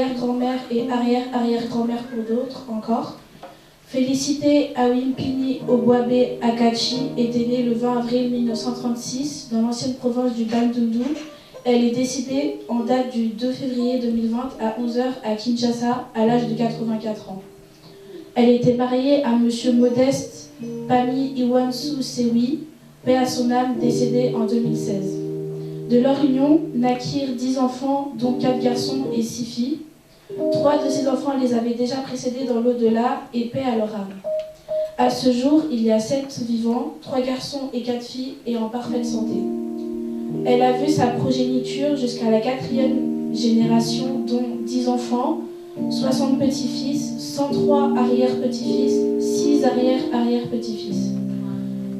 arrière-grand-mère et arrière-arrière-grand-mère pour d'autres encore. Félicité Awimpini Obwabe Akachi était née le 20 avril 1936 dans l'ancienne province du Bandundu. Elle est décédée en date du 2 février 2020 à 11h à Kinshasa à l'âge de 84 ans. Elle était mariée à Monsieur Modeste Pami Iwansu Sewi, paix à son âme, décédé en 2016. De leur union naquirent 10 enfants, dont 4 garçons et 6 filles. 3 de ces enfants les avaient déjà précédés dans l'au-delà et paix à leur âme. À ce jour, il y a 7 vivants, 3 garçons et 4 filles et en parfaite santé. Elle a vu sa progéniture jusqu'à la 4e génération, dont 10 enfants, 60 petits-fils, 103 arrière-petits-fils, 6 arrière-arrière-petits-fils.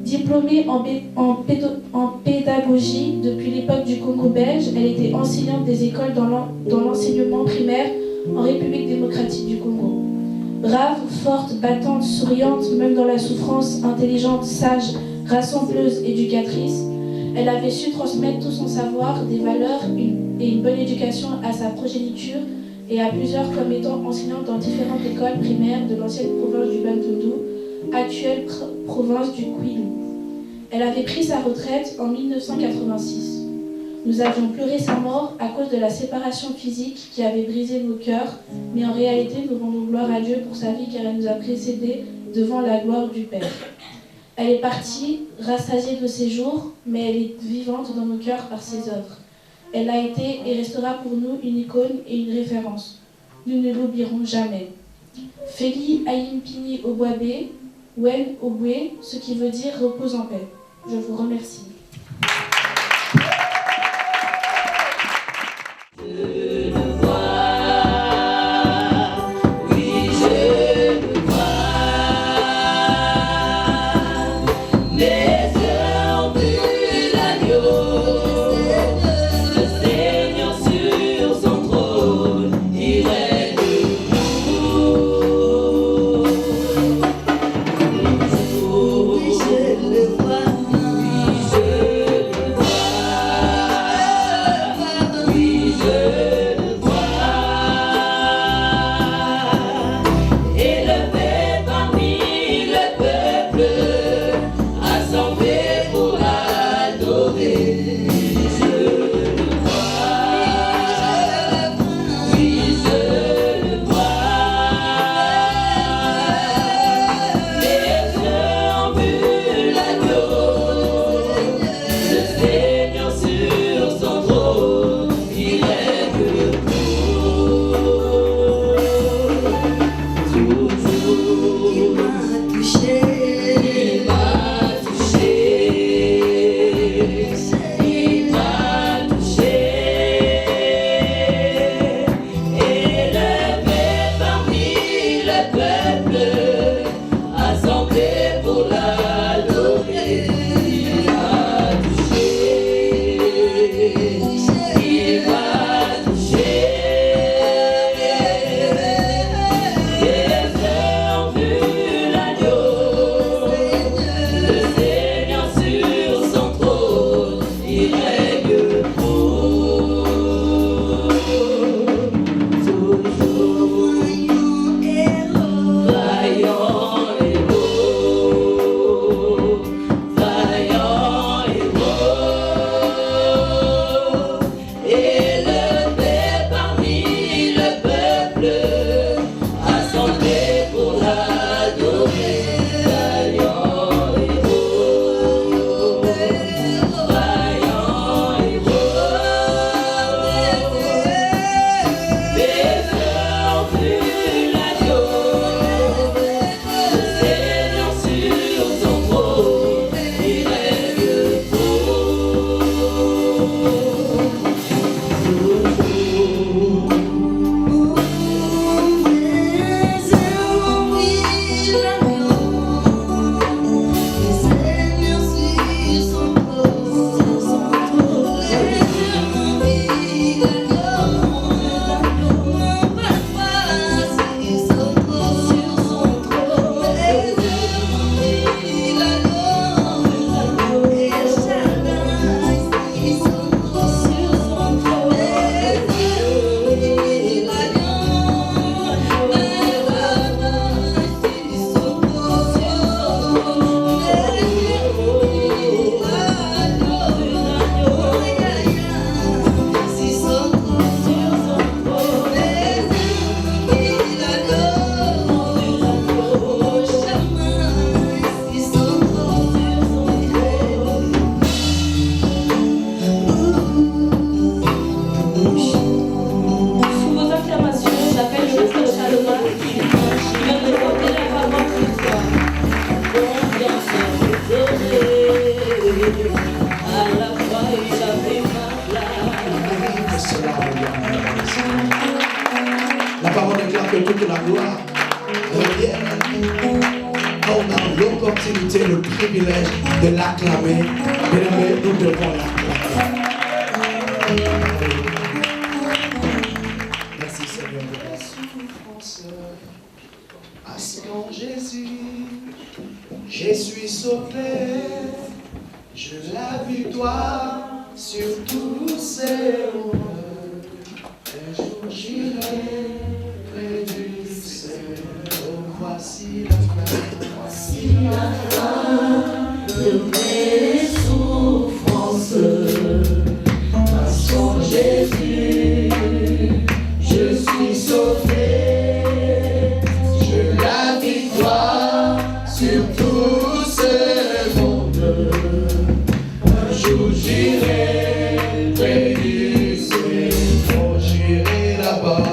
Diplômée en pédagogie depuis l'époque du Congo belge, elle était enseignante des écoles dans l'enseignement primaire en République démocratique du Congo. Brave, forte, battante, souriante, même dans la souffrance, intelligente, sage, rassembleuse, éducatrice, elle avait su transmettre tout son savoir, des valeurs et une bonne éducation à sa progéniture et à plusieurs comme étant enseignante dans différentes écoles primaires de l'ancienne province du Bandundu, actuelle province du Kwilu. Elle avait pris sa retraite en 1986. Nous avions pleuré sa mort à cause de la séparation physique qui avait brisé nos cœurs, mais en réalité nous rendons gloire à Dieu pour sa vie car elle nous a précédés devant la gloire du Père. Elle est partie, rassasiée de ses jours, mais elle est vivante dans nos cœurs par ses œuvres. Elle a été et restera pour nous une icône et une référence. Nous ne l'oublierons jamais. Feli Ayimpini Obwabe, Wen Obwe, ce qui veut dire repose en paix. Je vous remercie. Je le vois, que toute la gloire revienne à lui. On a l'opportunité, le privilège de l'acclamer. Bien-aimés, nous devons l'acclamer. Merci Seigneur de la souffrance. Parce qu'en Jésus, je suis sauvé. Je la victoire sur tous ces mondes. Un jour j'irai près du Seigneur. Oh, voici la fin de mes souffrances. Parce qu'en Jésus, je suis sauvé. Je la victoire sur tous ces mondes. Un jour j'irai près du Seigneur. Oh, j'irai là-bas.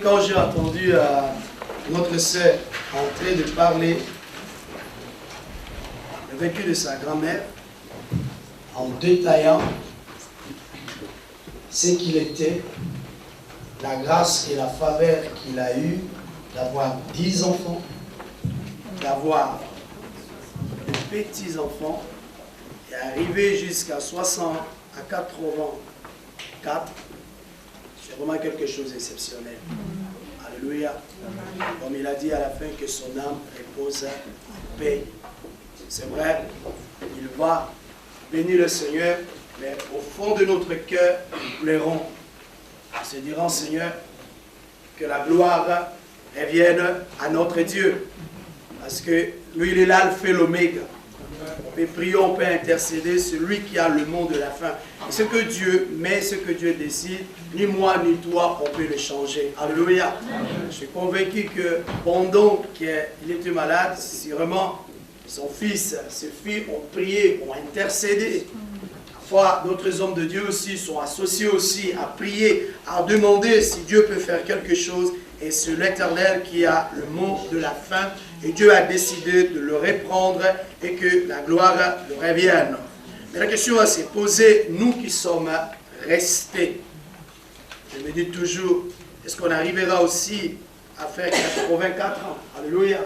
Quand j'ai entendu notre sœur en train de parler le vécu de sa grand-mère, en détaillant ce qu'il était, la grâce et la faveur qu'il a eue d'avoir 10 enfants, d'avoir de petits-enfants et arriver jusqu'à 60 à 84, c'est vraiment quelque chose d'exceptionnel. Alléluia. Comme il a dit à la fin que son âme repose en paix. C'est vrai, il va bénir le Seigneur, mais au fond de notre cœur, nous pleurons. Se dirons, Seigneur, que la gloire revienne à notre Dieu. Parce que lui, il est l'alpha et l'oméga. On peut prier, on peut intercéder, celui qui a le mot de la fin. Et ce que Dieu met, ce que Dieu décide, ni moi ni toi, on peut le changer. Alléluia. Je suis convaincu que pendant qu'il était malade, si vraiment son fils, ses filles ont prié, ont intercédé. Parfois, d'autres hommes de Dieu aussi sont associés aussi à prier, à demander si Dieu peut faire quelque chose. Et c'est l'Éternel qui a le mot de la fin. Et Dieu a décidé de le reprendre et que la gloire le revienne. Mais la question s'est posée, nous qui sommes restés. Je me dis toujours, est-ce qu'on arrivera aussi à faire 84 ans? Alléluia.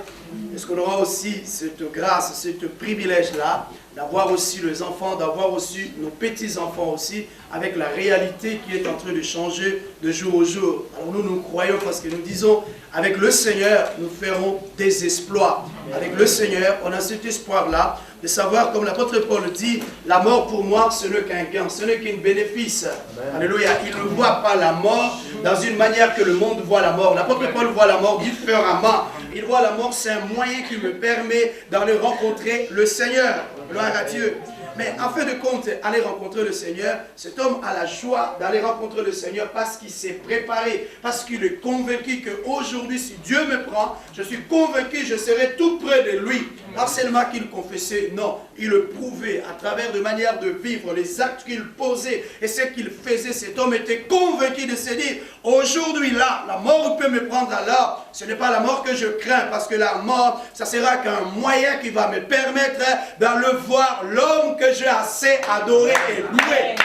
Est-ce qu'on aura aussi cette grâce, ce privilège-là, d'avoir aussi les enfants, d'avoir aussi nos petits-enfants aussi, avec la réalité qui est en train de changer de jour au jour. Alors nous croyons parce que nous disons, avec le Seigneur, nous ferons des exploits. Avec le Seigneur, on a cet espoir-là, de savoir, comme l'apôtre Paul dit, la mort pour moi, ce n'est qu'un gain, ce n'est qu'un bénéfice. Amen. Alléluia. Il ne voit pas la mort dans une manière que le monde voit la mort. L'apôtre Paul voit la mort différemment. Il voit la mort, c'est un moyen qui me permet d'aller rencontrer le Seigneur. Gloire à Dieu. Mais en fin de compte, aller rencontrer le Seigneur, cet homme a la joie d'aller rencontrer le Seigneur parce qu'il s'est préparé, parce qu'il est convaincu qu'aujourd'hui, si Dieu me prend, je suis convaincu que je serai tout près de lui. Pas seulement qu'il confessait, non, il le prouvait à travers de manières de vivre, les actes qu'il posait et ce qu'il faisait. Cet homme était convaincu de se dire, aujourd'hui là, la mort peut me prendre alors. Ce n'est pas la mort que je crains, parce que la mort, ça sera qu'un moyen qui va me permettre d'aller voir l'homme que j'ai assez adoré et loué.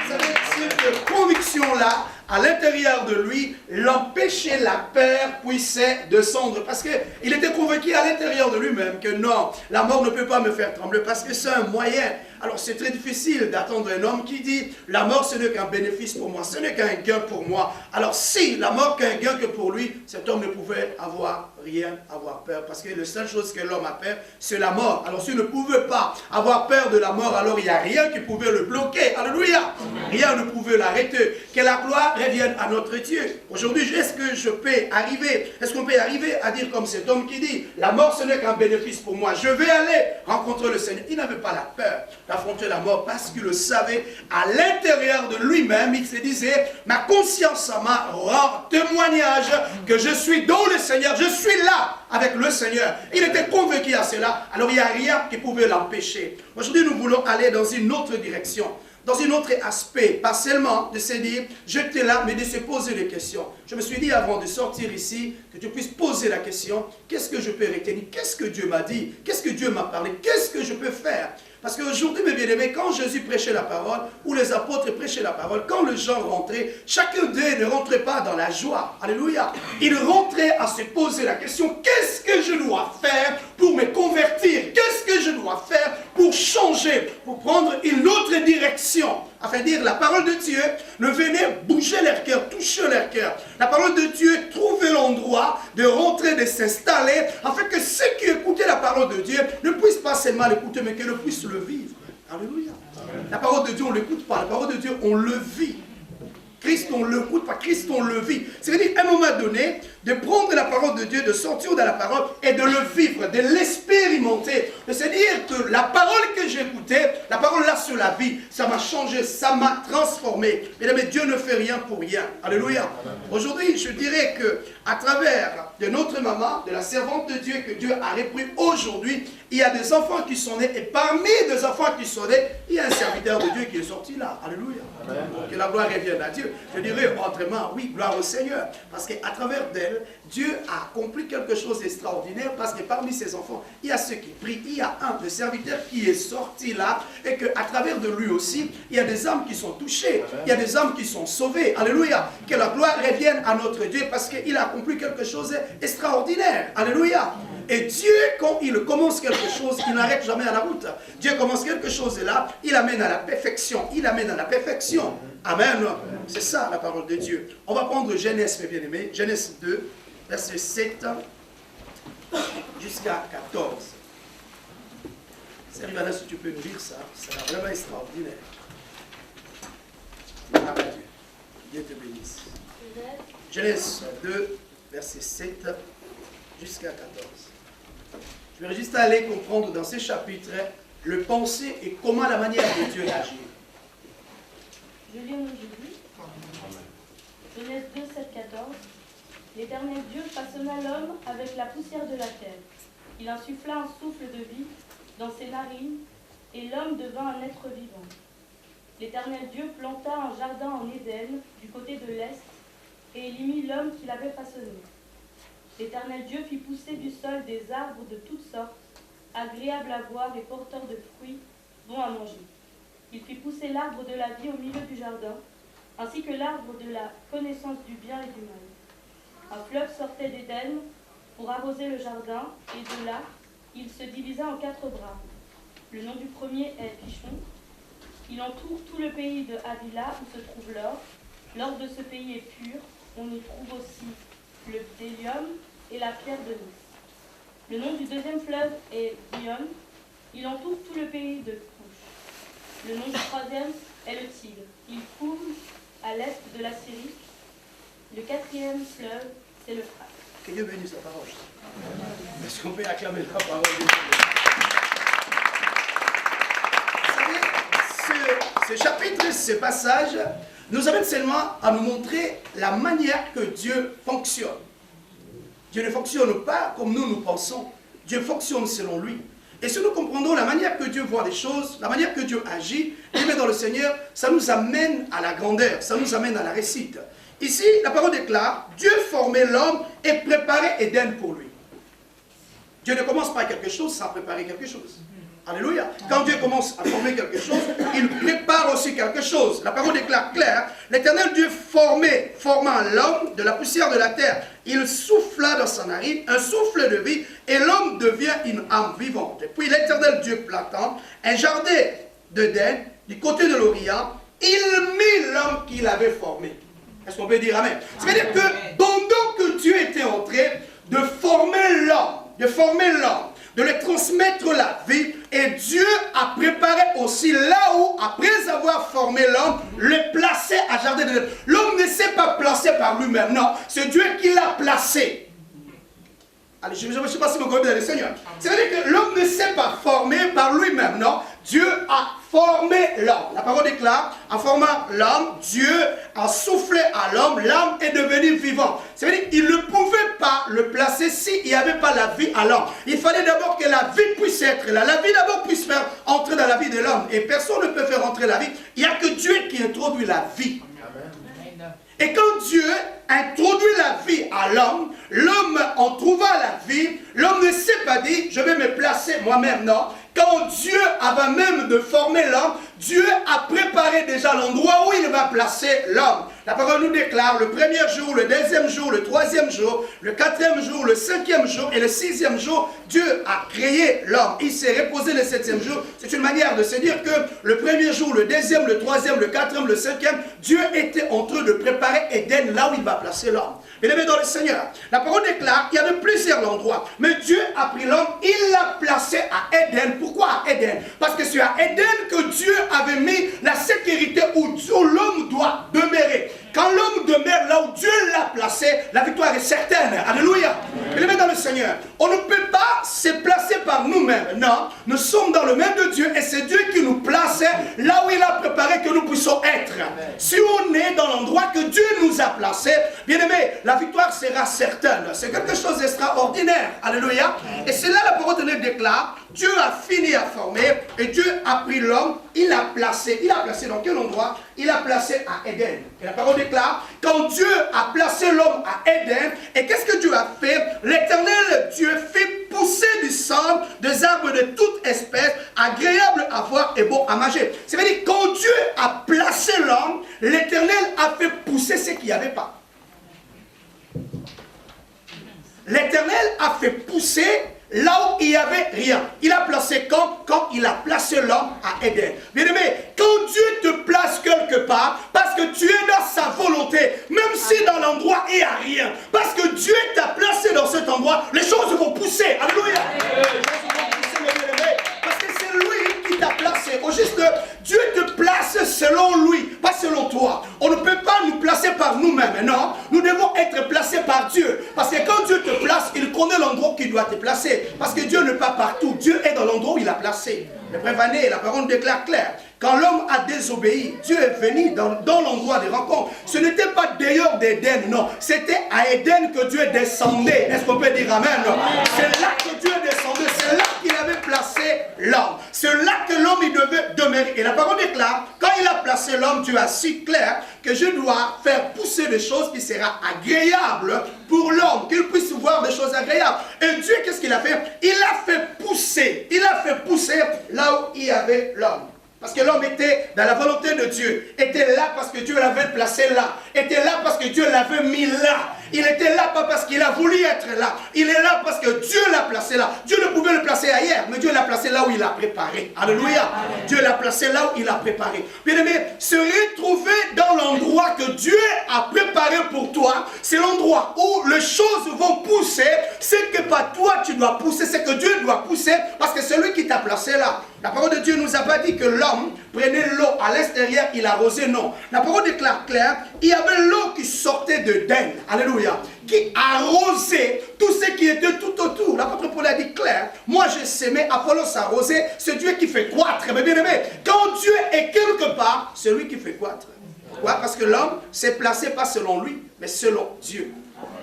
Vous savez, cette conviction-là, à l'intérieur de lui, l'empêchait la peur puissait descendre. Parce qu'il était convaincu à l'intérieur de lui-même que non, la mort ne peut pas me faire trembler parce que c'est un moyen. Alors c'est très difficile d'attendre un homme qui dit la mort ce n'est qu'un bénéfice pour moi, ce n'est qu'un gain pour moi. Alors si la mort qu'un gain que pour lui, cet homme ne pouvait avoir rien, avoir peur. Parce que la seule chose que l'homme a peur, c'est la mort. Alors s'il ne pouvait pas avoir peur de la mort, alors il n'y a rien qui pouvait le bloquer. Alléluia. Rien ne pouvait l'arrêter. Que la gloire revienne à notre Dieu. Aujourd'hui, est-ce que je peux arriver, est-ce qu'on peut arriver à dire comme cet homme qui dit, la mort ce n'est qu'un bénéfice pour moi, je vais aller rencontrer le Seigneur. Il n'avait pas la peur d'affronter la mort parce qu'il le savait à l'intérieur de lui-même. Il se disait, ma conscience m'a rend témoignage que je suis dans le Seigneur, je suis là avec le Seigneur. Il était convaincu à cela, alors il n'y a rien qui pouvait l'empêcher. Aujourd'hui, nous voulons aller dans une autre direction, dans un autre aspect, pas seulement de se dire, j'étais là, mais de se poser des questions. Je me suis dit avant de sortir ici, que tu puisses poser la question, qu'est-ce que je peux retenir? Qu'est-ce que Dieu m'a dit? Qu'est-ce que Dieu m'a parlé? Qu'est-ce que je peux faire? Parce qu'aujourd'hui, mes bien-aimés, quand Jésus prêchait la parole, ou les apôtres prêchaient la parole, quand les gens rentraient, chacun d'eux ne rentrait pas dans la joie. Alléluia. Il rentrait à se poser la question, qu'est-ce que je dois faire pour me convertir? Qu'est-ce que je dois faire pour changer, pour prendre une autre direction? Afin de dire, la parole de Dieu ne venait bouger leur cœur, toucher leur cœur. La parole de Dieu trouvait l'endroit de rentrer, de s'installer, afin que ceux qui écoutaient la parole de Dieu ne puissent pas seulement l'écouter, mais qu'ils puissent le vivre. Alléluia. Amen. La parole de Dieu, on ne l'écoute pas. La parole de Dieu, on le vit. Christ, on ne l'écoute pas. Christ, on le vit. C'est-à-dire, à un moment donné, de prendre la parole de Dieu, de sortir de la parole et de le vivre, de l'expérimenter. C'est-à-dire que la parole que j'ai écoutée, la parole là sur la vie, ça m'a changé, ça m'a transformé. Mais Dieu ne fait rien pour rien. Alléluia. Aujourd'hui, je dirais que à travers de notre maman, de la servante de Dieu que Dieu a repris aujourd'hui, il y a des enfants qui sont nés et parmi les enfants qui sont nés, il y a un serviteur de Dieu qui est sorti là. Alléluia. Amen. Que la gloire revienne à Dieu. Je dirais autrement, oui, gloire au Seigneur. Parce qu'à travers d'elle, Dieu a accompli quelque chose d'extraordinaire parce que parmi ses enfants, il y a ceux qui prient, il y a un de serviteurs qui est sorti là et qu'à travers de lui aussi, il y a des âmes qui sont touchées, il y a des âmes qui sont sauvées. Alléluia. Que la gloire revienne à notre Dieu parce qu'il a accompli quelque chose d'extraordinaire. Alléluia. Et Dieu, quand il commence quelque chose, il n'arrête jamais à la route. Dieu commence quelque chose et là, il amène à la perfection. Il amène à la perfection. Amen. C'est ça la parole de Dieu. On va prendre Genèse, mes bien-aimés. Genèse 2, verset 7 jusqu'à 14. C'est maintenant si tu peux nous lire ça, ça sera vraiment extraordinaire. Amen. Dieu te bénisse. Genèse 2, verset 7 jusqu'à 14. Je vais juste aller comprendre dans ces chapitres le pensée et comment la manière de Dieu agit. Je lis aujourd'hui. Genèse 2, 7, 14. L'Éternel Dieu façonna l'homme avec la poussière de la terre. Il insuffla un souffle de vie dans ses narines, et l'homme devint un être vivant. L'Éternel Dieu planta un jardin en Éden, du côté de l'est, et il y mit l'homme qu'il avait façonné. L'Éternel Dieu fit pousser du sol des arbres de toutes sortes, agréables à voir et porteurs de fruits, bons à manger. Il fit pousser l'arbre de la vie au milieu du jardin, ainsi que l'arbre de la connaissance du bien et du mal. Un fleuve sortait d'Éden pour arroser le jardin, et de là, il se divisa en 4 bras. Le nom du premier est Pichon. Il entoure tout le pays de Havila où se trouve l'or. L'or de ce pays est pur. On y trouve aussi le bdellium et la pierre de Nice. Le nom du deuxième fleuve est Gihon. Il entoure tout le pays de Couche. Le nom du troisième est le Tigre. Il coule à l'est de la Syrie. Le 4e fleuve, c'est le Frat. Que Dieu bénisse sa parole. Est-ce qu'on peut acclamer la parole de Dieu? Vous savez, ce chapitre, ce passage, nous amène seulement à nous montrer la manière que Dieu fonctionne. Dieu ne fonctionne pas comme nous pensons. Dieu fonctionne selon lui. Et si nous comprenons la manière que Dieu voit les choses, la manière que Dieu agit, et dans le Seigneur, ça nous amène à la grandeur, ça nous amène à la réussite. Ici, la parole déclare, Dieu formait l'homme et préparait Éden pour lui. Dieu ne commence pas quelque chose sans préparer quelque chose. Alléluia. Quand Dieu commence à former quelque chose, il prépare aussi quelque chose. La parole déclare clair, l'Éternel Dieu formant l'homme de la poussière de la terre. Il souffla dans sa narine un souffle de vie et l'homme devient une âme vivante. Et puis l'Éternel Dieu plantant un jardin d'Éden du côté de l'Orient, il mit l'homme qu'il avait formé. Est-ce qu'on peut dire amen? Ça veut dire que pendant que Dieu était en train de former l'homme, de lui transmettre la vie, et Dieu a préparé aussi là où, après avoir formé l'homme, le placer à jardin d'Éden. L'homme ne s'est pas placé par lui-même, non, c'est Dieu qui l'a placé. Allez, je ne sais pas si vous connaissez le Seigneur. C'est-à-dire que l'homme ne s'est pas formé par lui-même, non. Dieu a formé l'homme. La parole déclare, en formant l'homme, Dieu a soufflé à l'homme, l'homme est devenu vivant. C'est-à-dire qu'il ne pouvait pas le placer s'il n'y avait pas la vie à l'homme. Il fallait d'abord que la vie puisse être là. La vie d'abord puisse faire entrer dans la vie de l'homme. Et personne ne peut faire entrer la vie. Il n'y a que Dieu qui introduit la vie. Et quand Dieu introduit la vie à l'homme, l'homme en trouvant la vie, l'homme ne s'est pas dit, je vais me placer moi-même, non. Quand Dieu avait même de former l'homme, Dieu a préparé déjà l'endroit où il va placer l'homme. La parole nous déclare le premier jour, le deuxième jour, le troisième jour, le quatrième jour, le cinquième jour et le sixième jour, Dieu a créé l'homme. Il s'est reposé le septième jour. C'est une manière de se dire que le premier jour, le deuxième, le troisième, le quatrième, le cinquième, Dieu était en train de préparer Éden là où il va placer l'homme. Bien-aimé dans le Seigneur, la parole déclare qu'il y avait plusieurs endroits, mais Dieu a pris l'homme, il l'a placé à Éden. Pourquoi à Éden? Parce que c'est à Éden que Dieu avait mis la sécurité où l'homme doit demeurer. Quand l'homme demeure là où Dieu l'a placé, la victoire est certaine. Alléluia. Bien-aimé dans le Seigneur, on ne peut pas se placer par nous-mêmes. Non, nous sommes dans le même de Dieu et c'est Dieu qui nous place là où il a préparé que nous puissions être. Si on est dans l'endroit que Dieu nous a placé, bien-aimé, la victoire sera certaine. C'est quelque chose d'extraordinaire. Alléluia. Et c'est là la parole de Dieu déclare, Dieu a fini à former et Dieu a pris l'homme, il l'a placé. Il a placé dans quel endroit? Il l'a placé à Éden. Et la parole déclare, quand Dieu a placé l'homme à Éden, et qu'est-ce que Dieu a fait? L'Éternel Dieu fait pousser du sang, des arbres de toute espèce, agréables à voir et bons à manger. C'est-à-dire, quand Dieu a placé l'homme, l'Éternel a fait pousser ce qu'il n'y avait pas. L'Éternel a fait pousser là où il n'y avait rien. Il a placé quand il a placé l'homme à Éden. Bien aimé, quand Dieu te place quelque part, parce que tu es dans sa volonté, même si dans l'endroit il n'y a rien, parce que Dieu t'a placé dans cet endroit, les choses vont pousser. Alléluia. Parce que c'est lui qui t'a placé. Au juste, Dieu te place selon lui, pas selon toi. On ne peut pas nous placer par nous-mêmes, non. Nous devons être placés par Dieu. Parce que quand Dieu te place, il connaît l'endroit où il doit te placer. Parce que Dieu n'est pas partout. Dieu est dans l'endroit où il a placé. Le prévané, la parole déclare clair. Quand l'homme a désobéi, Dieu est venu dans l'endroit des rencontres. Ce n'était pas dehors d'Éden, non. C'était à Éden que Dieu descendait. Est-ce qu'on peut dire amen? C'est là que Dieu descendait. C'est là qu'il avait placé l'homme. C'est là que l'homme il devait demeurer. Et la parole déclare, quand il a placé l'homme, Dieu a si clair que je dois faire pousser des choses qui seront agréables pour l'homme, qu'il puisse voir des choses agréables. Et Dieu, qu'est-ce qu'il a fait? Il a fait pousser là où il y avait l'homme. Parce que l'homme était dans la volonté de Dieu, était là parce que Dieu l'avait placé là, était là parce que Dieu l'avait mis là. Il était là pas parce qu'il a voulu être là, il est là parce que Dieu l'a placé là. Dieu ne pouvait le placer ailleurs, mais Dieu l'a placé là où il l'a préparé. Alléluia. Dieu l'a placé là où il l'a préparé. Bien aimé, se retrouver dans l'endroit que Dieu a préparé pour toi, c'est l'endroit où les choses vont pousser. C'est que pas toi tu dois pousser, c'est que Dieu doit pousser parce que c'est lui qui t'a placé là. La parole de Dieu ne nous a pas dit que l'homme prenait l'eau à l'extérieur, il arrosait, non. La parole déclare clair, il y avait l'eau qui sortait d'Éden, alléluia, qui arrosait tout ce qui était tout autour. L'apôtre Paul a dit clair, moi j'ai sémé, Apollos arrosé, c'est Dieu qui fait croître. Mais bien aimé, quand Dieu est quelque part, c'est lui qui fait croître. Pourquoi? Parce que l'homme s'est placé pas selon lui, mais selon Dieu.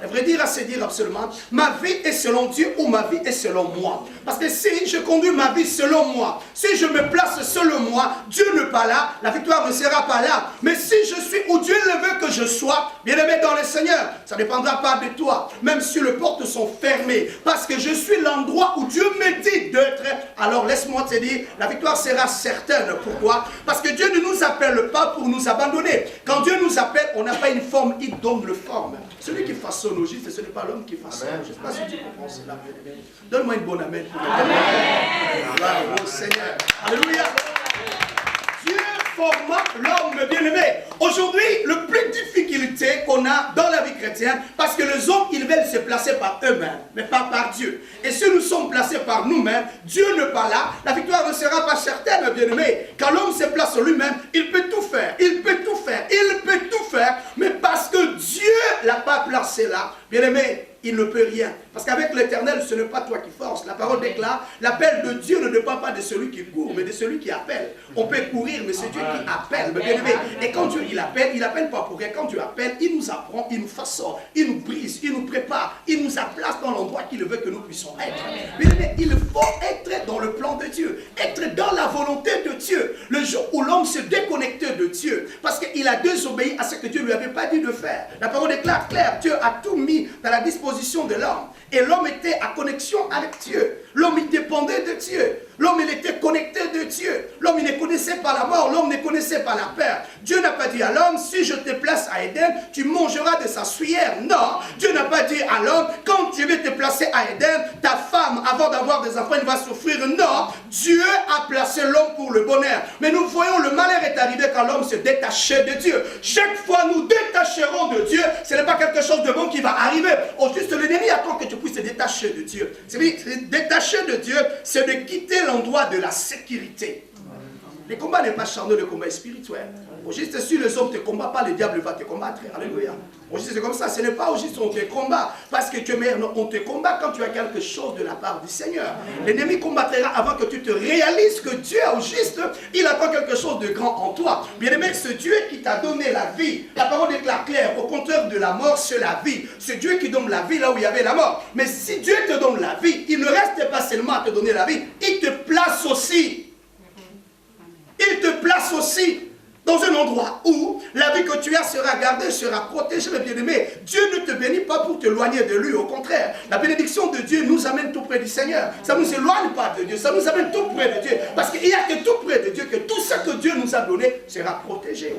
À vrai dire, c'est dire absolument, ma vie est selon Dieu ou ma vie est selon moi. Parce que si je conduis ma vie selon moi, si je me place selon moi, Dieu n'est pas là, la victoire ne sera pas là. Mais si je suis où Dieu le veut que je sois, bien aimé dans le Seigneur, ça ne dépendra pas de toi. Même si les portes sont fermées, parce que je suis l'endroit où Dieu me dit d'être, alors laisse-moi te dire, la victoire sera certaine. Pourquoi? Parce que Dieu ne nous appelle pas pour nous abandonner. Quand Dieu nous appelle, on n'a pas une forme, il donne le forme. Celui qui façonne au juste, ce n'est pas l'homme qui façonne. Je ne sais pas si tu comprends cela. Donne-moi une bonne amen. Gloire au Seigneur. Alléluia. Dieu forma l'homme bien-aimé. Aujourd'hui, le plus difficulté qu'on a dans la vie chrétienne, parce que les hommes, ils veulent se placer par eux-mêmes, mais pas par Dieu. Et si nous sommes placés par nous-mêmes, Dieu n'est pas là, la victoire ne sera pas certaine, bien-aimé. Quand l'homme se place sur lui-même, il peut tout faire, il peut tout faire, il peut tout faire, mais parce que Dieu ne l'a pas placé là, bien-aimé, il ne peut rien. Parce qu'avec l'Éternel, ce n'est pas toi qui forces. La parole déclare, l'appel de Dieu ne dépend pas de celui qui court, mais de celui qui appelle. On peut courir, mais c'est Dieu qui appelle. Mais bien aimé, et quand Dieu il appelle pas pour rien. Quand Dieu appelle, il nous apprend, il nous façonne, il nous brise, il nous prépare, il nous place dans l'endroit qu'il veut que nous puissions être. Bien aimé, il faut être dans le plan de Dieu, être dans la volonté de Dieu. Le jour où l'homme se déconnectait de Dieu, parce qu'il a désobéi à ce que Dieu ne lui avait pas dit de faire. La parole déclare clair, Dieu a tout mis dans la disposition de l'homme. Et l'homme était en connexion avec Dieu. L'homme il dépendait de Dieu. L'homme il était connecté de Dieu. L'homme il ne connaissait pas la mort. L'homme ne connaissait pas la peur. Dieu n'a pas dit à l'homme, si je te place à Éden, tu mangeras de sa sueur. Non. Dieu n'a pas dit à l'homme, quand tu veux te placer à Éden, ta femme, avant d'avoir des enfants, elle va souffrir. Non. Dieu a placé l'homme pour le bonheur. Mais nous voyons, le malheur est arrivé quand l'homme se détachait de Dieu. Chaque fois nous détacherons de Dieu, ce n'est pas quelque chose de bon qui va arriver. Au juste, l'ennemi attend que tu puisses te détacher de Dieu. C'est détacher de Dieu, c'est de quitter l'endroit de la sécurité. Le combat n'est pas charnel, le combat est spirituel. Au juste, si les hommes ne te combattent pas, le diable va te combattre. Alléluia. Au juste, c'est comme ça. Ce n'est pas au juste on te combat parce que tu es meilleur. Non, on te combat quand tu as quelque chose de la part du Seigneur. L'ennemi combattra avant que tu te réalises que Dieu, au juste, il attend quelque chose de grand en toi. Bien aimé, ce Dieu qui t'a donné la vie, la parole déclare clair, au contraire de la mort, c'est la vie. C'est Dieu qui donne la vie là où il y avait la mort. Mais si Dieu te donne la vie, il ne reste pas seulement à te donner la vie, il te place aussi. Il te place aussi dans un endroit où la vie que tu as sera gardée, sera protégée, mes bien-aimés. Dieu ne te bénit pas pour t'éloigner de lui, au contraire. La bénédiction de Dieu nous amène tout près du Seigneur. Ça ne nous éloigne pas de Dieu, ça nous amène tout près de Dieu. Parce qu'il n'y a que tout près de Dieu, que tout ce que Dieu nous nous a donné sera protégé.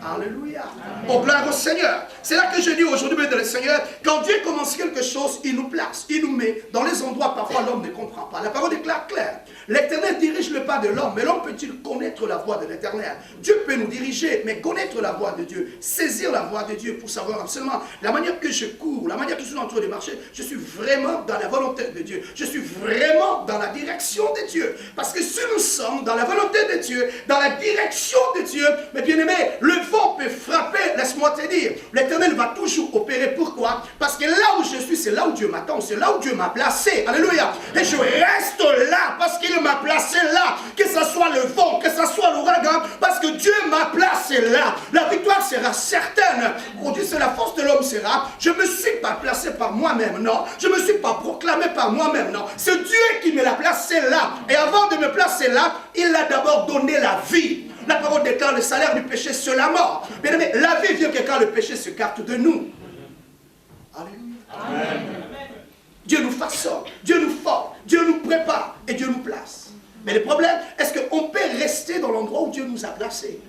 Alléluia. Oh, gloire au Seigneur. C'est là que je dis aujourd'hui, mais le Seigneur, quand Dieu commence quelque chose, il nous place, il nous met dans les endroits parfois l'homme ne comprend pas. La parole déclare clair. L'Éternel dirige le pas de l'homme, mais l'homme peut-il connaître la voie de l'Éternel? Dieu peut nous diriger, mais connaître la voie de Dieu, saisir la voie de Dieu pour savoir absolument la manière que je cours, la manière que je suis en train de marcher, je suis vraiment dans la volonté de Dieu. Je suis vraiment dans la direction de Dieu. Parce que si nous sommes dans la volonté de Dieu, dans la direction de Dieu, mes bien-aimés, le vent peut frapper, laisse-moi te dire. L'Éternel va toujours opérer. Pourquoi? Parce que là où je suis, c'est là où Dieu m'attend, c'est là où Dieu m'a placé. Alléluia. Et je reste là parce qu'il m'a placé là. Que ce soit le vent, que ce soit l'ouragan, parce que Dieu m'a placé là. La victoire sera certaine. On dit c'est la force de l'homme sera. Je ne me suis pas placé par moi-même, non. Je ne me suis pas proclamé par moi-même, non. C'est Dieu qui me l'a placé là. Et avant de me placer là, il a d'abord donné la vie. La parole déclare le salaire du péché, c'est la mort. Bien aimé, la vie vient que quand le péché s'écarte de nous. Alléluia. Amen. Dieu nous façonne, Dieu nous forme, Dieu nous prépare et Dieu nous place. Mais le problème, est-ce qu'on peut rester dans l'endroit où Dieu nous a placés?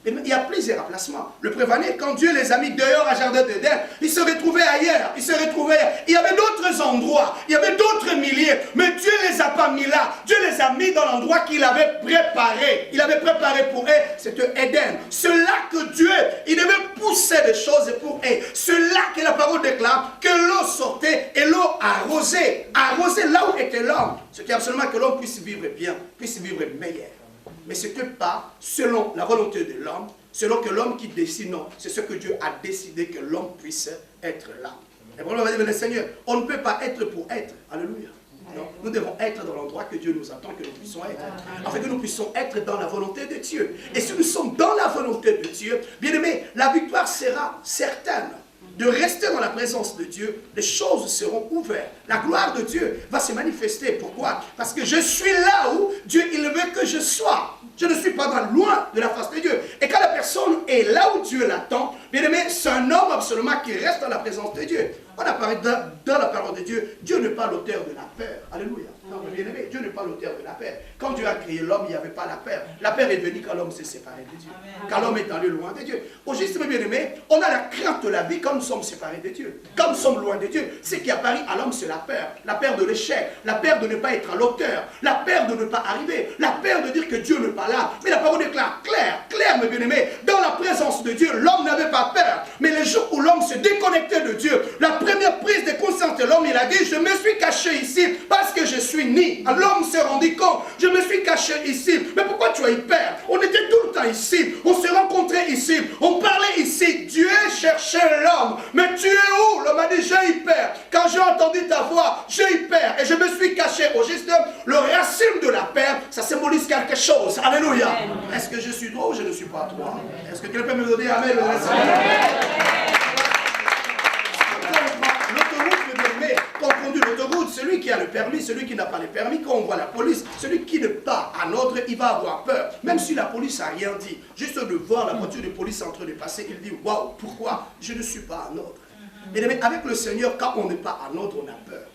Il y a plusieurs emplacements. Le prévenir, quand Dieu les a mis dehors à Jardin d'Éden, ils se retrouvaient ailleurs. Ils se retrouvaient ailleurs. Il y avait d'autres endroits. Il y avait d'autres milliers. Mais Dieu ne les a pas mis là. Dieu les a mis dans l'endroit qu'il avait préparé. Il avait préparé pour eux. C'était Éden. C'est là que Dieu, il devait pousser des choses pour eux. C'est là que la parole déclare que l'eau sortait et l'eau arrosait. Arrosait là où était l'homme. Ce qui est absolument que l'homme puisse vivre bien, puisse vivre meilleur. Mais ce n'est pas selon la volonté de l'homme, selon que l'homme qui décide, non. C'est ce que Dieu a décidé que l'homme puisse être là. Et bon, on va dire, le Seigneur, on ne peut pas être pour être. Alléluia. Non, nous devons être dans l'endroit que Dieu nous attend que nous puissions être. Afin que nous puissions être dans la volonté de Dieu. Et si nous sommes dans la volonté de Dieu, bien aimé, la victoire sera certaine. De rester dans la présence de Dieu, les choses seront ouvertes. La gloire de Dieu va se manifester. Pourquoi? Parce que je suis là où Dieu il veut que je sois. Je ne suis pas loin de la face de Dieu. Et quand la personne est là où Dieu l'attend, bien aimé, c'est un homme absolument qui reste dans la présence de Dieu. On a parlé dans la parole de Dieu. Dieu n'est pas l'auteur de la peur. Alléluia. Non, bien aimé, Dieu n'est pas l'auteur de la peur. Quand Dieu a créé l'homme, il n'y avait pas la peur. La peur est venue quand l'homme s'est séparé de Dieu. Quand l'homme est allé loin de Diu. Au juste, bien aimé, on a la crainte de la vie quand nous sommes séparés de Dieu. Quand nous sommes loin de Dieu, ce qui apparaît à l'homme, c'est la peur. La peur de l'échec. La peur de ne pas être à l'auteur. La peur de ne pas arriver. La peur de dire que Dieu n'est pas là. Mais la parole déclare clair, mes bien-aimés, dans la présence de Dieu, l'homme n'avait pas peur. Mais le jour où l'homme s'est déconnecté de Dieu, la première prise de conscience de l'homme, il a dit, je me suis caché ici parce que je suis né. L'homme s'est rendu compte, je me suis caché ici. Mais pourquoi tu as eu peur? On était tout le temps ici, on s'est rencontrés ici, on parlait ici. Dieu cherchait l'homme. Mais tu es où? L'homme a dit, j'ai eu peur. Quand j'ai entendu ta voix, j'ai eu peur et je me suis caché. Au juste, le racine de la peur, ça symbolise quelque chose. Alléluia. Est-ce que je suis droit ou je ne suis pas droit? Est-ce que quelqu'un peut me donner amen? Quand on conduit l'autoroute, celui qui a le permis, celui qui n'a pas le permis, quand on voit la police, celui qui n'est pas à l'ordre, il va avoir peur. Même si la police n'a rien dit. Juste de voir la voiture de police en train de passer, il dit, waouh, pourquoi je ne suis pas à l'ordre? Mais avec le Seigneur, quand on n'est pas à l'ordre, on a peur.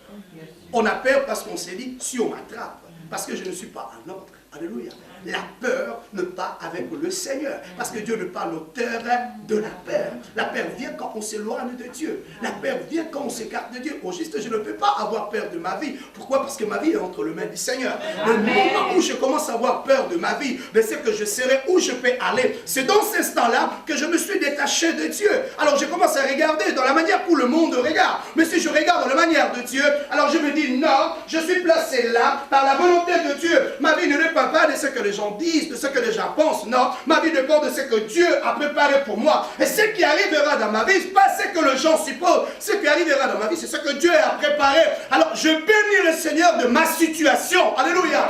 On a peur parce qu'on s'est dit, si on m'attrape, parce que je ne suis pas à l'ordre. Alléluia. La peur ne part avec le Seigneur. Parce que Dieu n'est pas l'auteur de la peur. La peur vient quand on s'éloigne de Dieu. La peur vient quand on s'écarte de Dieu. Au juste, je ne peux pas avoir peur de ma vie. Pourquoi? Parce que ma vie est entre les mains du Seigneur. Le moment où je commence à avoir peur de ma vie, c'est que je serai où je peux aller. C'est dans cet instant-là que je me suis détaché de Dieu. Alors je commence à regarder dans la manière où le monde regarde. Mais si je regarde dans la manière de Dieu, alors je me dis non, je suis placé là par la volonté de Dieu. Ma vie ne dépend pas de ce que les gens disent, de ce que les gens pensent. Non, ma vie dépend de ce que Dieu a préparé pour moi. Et ce qui arrivera dans ma vie, ce n'est pas ce que les gens supposent. Ce qui arrivera dans ma vie, c'est ce que Dieu a préparé. Alors, je bénis le Seigneur de ma situation. Alléluia.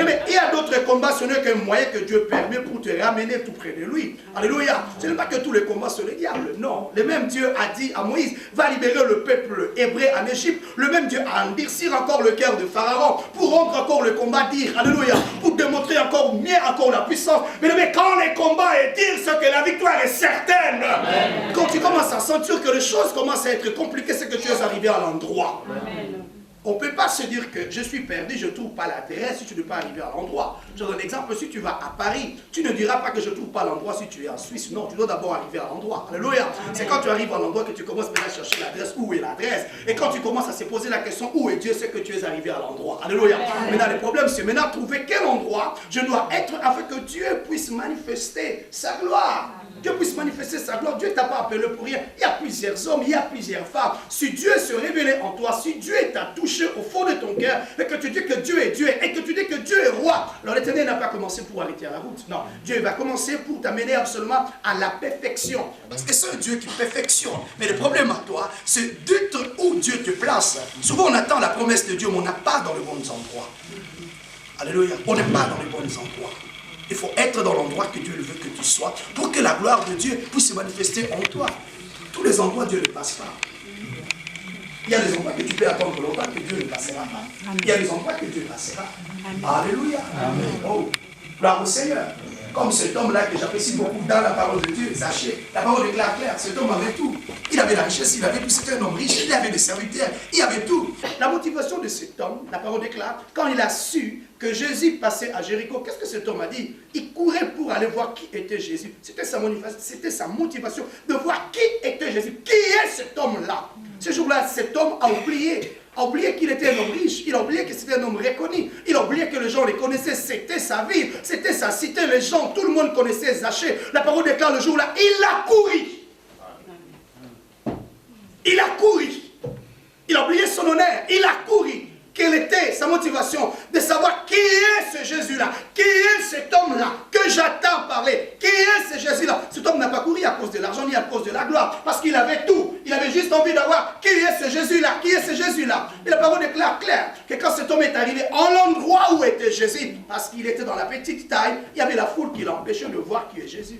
Mais il y a d'autres combats, ce n'est qu'un moyen que Dieu permet pour te ramener tout près de lui. Alléluia. Ce n'est pas que tous les combats sont les diables. Non. Le même Dieu a dit à Moïse, va libérer le peuple hébreu en Égypte. Le même Dieu a endurci encore le cœur de Pharaon pour rendre encore le combat dire. Alléluia. Pour démontrer encore mieux encore la puissance. Mais quand les combats et dire ce que la victoire est certaine. Amen. Quand tu commences à sentir que les choses commencent à être compliquées, c'est que tu es arrivé à l'endroit. On ne peut pas se dire que je suis perdu, je ne trouve pas l'adresse si tu ne peux pas arriver à l'endroit. Je donne un exemple, si tu vas à Paris, tu ne diras pas que je ne trouve pas l'endroit si tu es en Suisse. Non, tu dois d'abord arriver à l'endroit. Alléluia. C'est quand tu arrives à l'endroit que tu commences maintenant à chercher l'adresse, où est l'adresse. Et quand tu commences à se poser la question, où est Dieu, c'est que tu es arrivé à l'endroit. Alléluia. Maintenant, le problème, c'est maintenant trouver quel endroit je dois être afin que Dieu puisse manifester sa gloire. Dieu puisse manifester sa gloire. Dieu ne t'a pas appelé pour rien. Il y a plusieurs hommes, il y a plusieurs femmes. Si Dieu se révélait en toi, si Dieu t'a touché au fond de ton cœur, et que tu dis que Dieu est Dieu, et que tu dis que Dieu est roi, alors l'Éternel n'a pas commencé pour arrêter à la route. Non, Dieu va commencer pour t'amener absolument à la perfection. Parce que c'est un Dieu qui perfectionne. Mais le problème à toi, c'est d'être où Dieu te place. Souvent on attend la promesse de Dieu, mais on n'a pas dans les bons endroits. Alléluia. On n'est pas dans les bons endroits. Il faut être dans l'endroit que Dieu veut que tu sois pour que la gloire de Dieu puisse se manifester en toi. Tous les endroits, Dieu ne passe pas. Il y a des endroits que tu peux attendre longtemps que Dieu ne passera pas. Il y a des endroits que Dieu passera. Alléluia. Amen. Oh, gloire au Seigneur. Comme cet homme-là que j'apprécie beaucoup dans la parole de Dieu, Zachée. La parole est claire. Cet homme avait tout. Il avait la richesse, il avait tout. C'était un homme riche, il avait des serviteurs, il avait tout. La motivation de cet homme, la parole est claire, quand il a su que Jésus passait à Jéricho, qu'est-ce que cet homme a dit? Il courait pour aller voir qui était Jésus. C'était sa motivation de voir qui était Jésus. Qui est cet homme-là? Ce jour-là, cet homme a oublié qu'il était un homme riche, il a oublié que c'était un homme reconnu, il a oublié que les gens le connaissaient, c'était sa ville, c'était sa cité, les gens, tout le monde connaissait Zachée. La parole déclare le jour-là, il a couru. Il a couru. Il a oublié son honneur, il a couru. Quelle était sa motivation? De savoir qui est ce Jésus-là, qui est cet homme-là que j'attends parler, qui est ce Jésus-là. Cet homme n'a pas couru à cause de l'argent ni à cause de la gloire, parce qu'il avait tout. Il avait juste envie d'avoir qui est ce Jésus-là, qui est ce Jésus-là. Et la parole déclare clair que quand cet homme est arrivé en l'endroit où était Jésus, parce qu'il était dans la petite taille, il y avait la foule qui l'empêchait de voir qui est Jésus.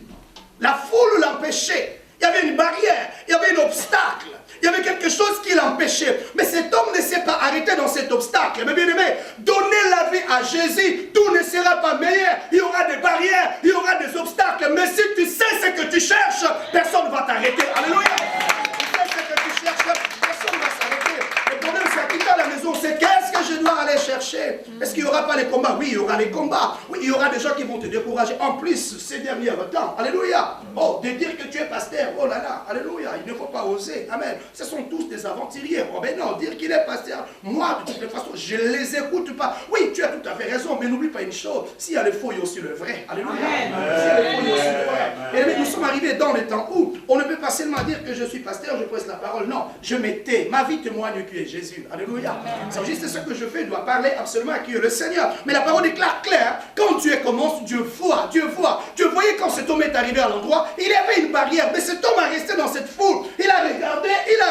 La foule l'empêchait. Il y avait une barrière, il y avait un obstacle, il y avait quelque chose qui l'empêchait. Mais cet homme ne s'est pas arrêté dans cet obstacle. Mais bien aimé, donner la vie à Jésus, tout ne sera pas meilleur. Il y aura des barrières, il y aura des obstacles. Mais si tu sais ce que tu cherches, personne ne va t'arrêter. Alléluia. Tu sais ce que tu cherches, personne ne va s'arrêter. Le problème, c'est à quitter la maison, c'est qu'est-ce que je dois aller chercher? Est-ce qu'il n'y aura pas les combats? Oui, il y aura les combats. Oui, il y aura des gens qui vont te décourager. En plus, ces derniers temps, alléluia. Oh, de dire que tu es pasteur, oh là là, alléluia, il ne faut pas oser, amen. Ce sont tous des aventuriers. Oh ben non, dire qu'il est pasteur, moi, de toutes les façons, je ne les écoute pas. Oui, tu as tout à fait raison, mais n'oublie pas une chose, s'il y a le faux, il y a aussi le vrai. Alléluia. S'il y a le faux, il y a aussi le vrai. Et bien, nous sommes arrivés dans le temps où on ne peut pas seulement dire que je suis pasteur, je presse la parole. Non, je m'étais, ma vie témoigne qui est Jésus. Alléluia. C'est juste ce que je fais, je dois parler absolument à qui est le Seigneur. Mais la parole est claire. Quand Dieu commence, Dieu voit, Dieu voit. Dieu voyait quand cet homme est arrivé à l'endroit, il y avait une barrière, mais cet homme a resté dans cette foule. Il a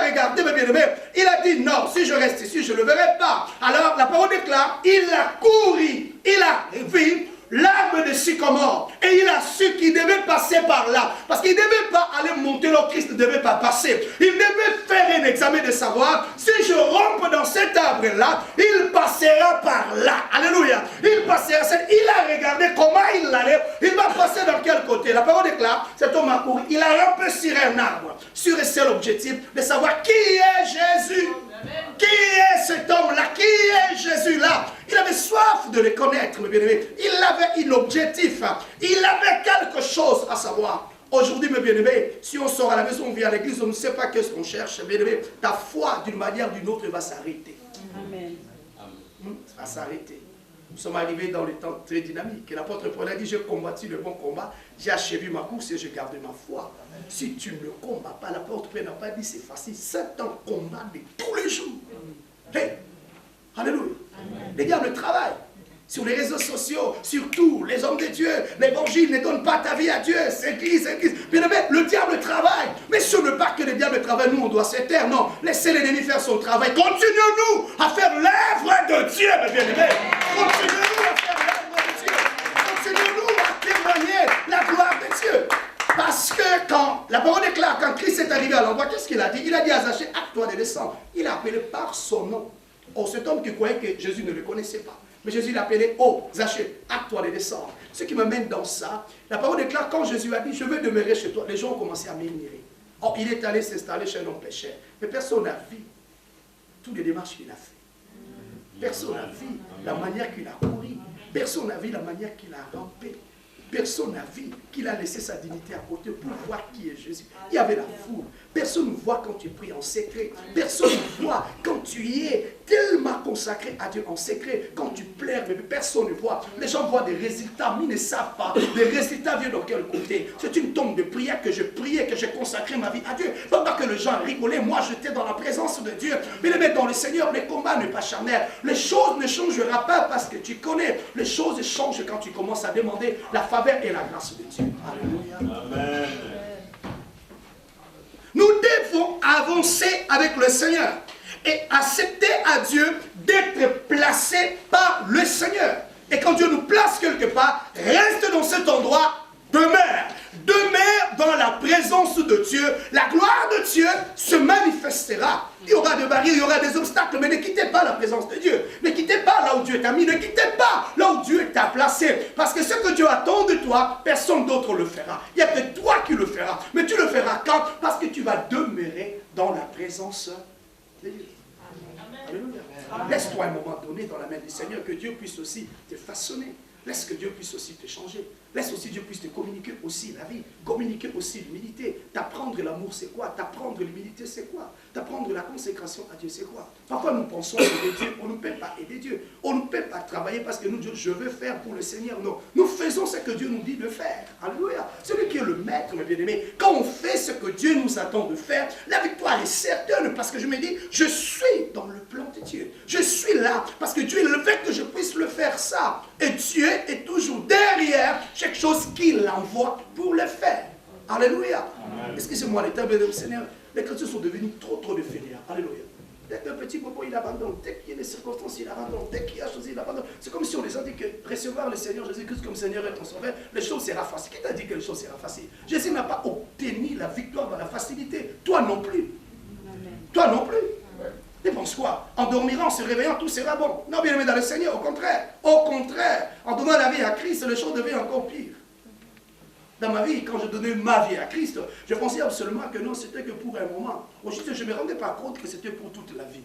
regardé, mes bien-aimés. Il a dit non, si je reste ici, je ne le verrai pas. Alors la parole déclare, il a couru, il a vu l'arbre de sycomore. Et il a su qu'il devait passer par là. Parce qu'il ne devait pas aller monter là où Christ ne devait pas passer. Il devait faire un examen de savoir, si je rompe dans cet arbre-là, il passera par là. Alléluia. Il passera. Il a regardé comment il allait. Il va passer dans quel côté. La parole déclare, cet homme a couru. Il a rampé sur un arbre. Sur un seul objectif, de savoir qui est Jésus. Qui est cet homme-là? Qui est Jésus-là? Il avait soif de le connaître, mes bien-aimés. Il avait un objectif. Il avait quelque chose à savoir. Aujourd'hui, mes bien-aimés, si on sort à la maison, on vient à l'église, on ne sait pas qu'est-ce qu'on cherche. Bien-aimés, ta foi, d'une manière ou d'une autre, va s'arrêter. Amen. Va s'arrêter. Nous sommes arrivés dans les temps très dynamiques. Et l'apôtre Paul a dit, j'ai combattu le bon combat, j'ai achevé ma course et j'ai gardé ma foi. Si tu ne combats pas, l'apôtre Paul n'a pas dit c'est facile, c'est un combat de tous les jours. Hey. Alléluia. Les diables travaillent sur les réseaux sociaux, surtout les hommes de Dieu. L'évangile ne donne pas ta vie à Dieu, c'est église. Bien aimé, le diable travaille. Mais ce n'est pas que le diable travaille, nous on doit se taire. Non, laissez l'ennemi faire son travail. Continuons-nous à faire l'œuvre de Dieu, mes bien-aimés. Continuons-nous à faire l'œuvre de Dieu. Continuons-nous à témoigner la gloire de Dieu. Parce que quand la parole est claire, quand Christ est arrivé à l'endroit, qu'est-ce qu'il a dit? Il a dit à Zachée, hâte-toi de descendre. Il a appelé par son nom. Or, cet homme qui croyait que Jésus ne le connaissait pas. Mais Jésus l'a appelé, oh, Zachée, hâte-toi de descendre. Ce qui me mène dans ça, la parole est claire, quand Jésus a dit, je veux demeurer chez toi, les gens ont commencé à m'ignorer. Or, il est allé s'installer chez un homme pécheur. Mais personne n'a vu toutes les démarches qu'il a fait. Personne n'a vu la manière qu'il a couru. Personne n'a vu la manière qu'il a rampé. Personne n'a vu qu'il a laissé sa dignité à côté pour voir qui est Jésus. Il y avait la foule. Personne ne voit quand tu pries en secret. Personne ne voit quand tu y es tellement consacré à Dieu en secret. Quand tu pleures, mais personne ne voit. Les gens voient des résultats, mais ils ne savent pas. Les résultats viennent de quel côté? C'est une tombe de prière que je priais, que j'ai consacré ma vie à Dieu. Pendant que les gens rigolaient, moi j'étais dans la présence de Dieu. Mais les mettre dans le Seigneur, les combats ne pas charnels. Les choses ne changeront pas parce que tu connais. Les choses changent quand tu commences à demander la faveur et la grâce de Dieu. Alléluia. Amen. Nous devons avancer avec le Seigneur et accepter à Dieu d'être placé par le Seigneur. Et quand Dieu nous place quelque part, reste dans cet endroit, demeure. Demeure dans la présence de Dieu. La gloire de Dieu se manifestera. Il y aura des barrières, il y aura des obstacles, mais ne quittez pas la présence de Dieu. Ne quittez pas là où Dieu t'a mis. Ne quittez pas là où Dieu t'a placé. Parce que ce que Dieu attend de toi, personne d'autre le fera. Il n'y a que toi qui le feras. Mais tu le feras quand? Parce que tu vas demeurer dans la présence de Dieu. Alléluia. Laisse-toi un moment donné dans la main du Seigneur que Dieu puisse aussi te façonner. Laisse que Dieu puisse aussi te changer. Laisse aussi Dieu puisse te communiquer aussi la vie. Communiquer aussi l'humilité. T'apprendre l'amour c'est quoi? T'apprendre l'humilité c'est quoi? T'apprendre la consécration à Dieu c'est quoi? Parfois nous pensons aider Dieu. On ne peut pas aider Dieu. On ne peut pas travailler parce que nous disons je veux faire pour le Seigneur. Non. Nous faisons ce que Dieu nous dit de faire. Alléluia. Celui qui est le maître, mes bien-aimés. Quand on fait ce que Dieu nous attend de faire, la victoire est certaine parce que je me dis je suis dans le plan de Dieu. Je suis là parce que Dieu le fait que je puisse le faire ça. Et Dieu est toujours derrière chaque chose qu'il envoie pour le faire. Alléluia. Excusez-moi, les tables du Seigneur, les chrétiens sont devenus trop de fainéants. Alléluia. Dès qu'un petit bobo, il abandonne. Dès qu'il y a des circonstances, il abandonne. Dès qu'il y a chose, il abandonne. C'est comme si on les a dit que recevoir le Seigneur Jésus-Christ comme Seigneur et ton Sauveur, les choses sera facile. Qui t'a dit que les choses sera facile? Jésus n'a pas obtenu la victoire dans la facilité. Toi non plus. Toi non plus. Dépense quoi? En dormant, en se réveillant, tout sera bon. Non, bien aimé dans le Seigneur, au contraire. Au contraire, en donnant la vie à Christ, les choses deviennent encore pires. Dans ma vie, quand je donnais ma vie à Christ, je pensais absolument que non, c'était que pour un moment. Au juste, je ne me rendais pas compte que c'était pour toute la vie.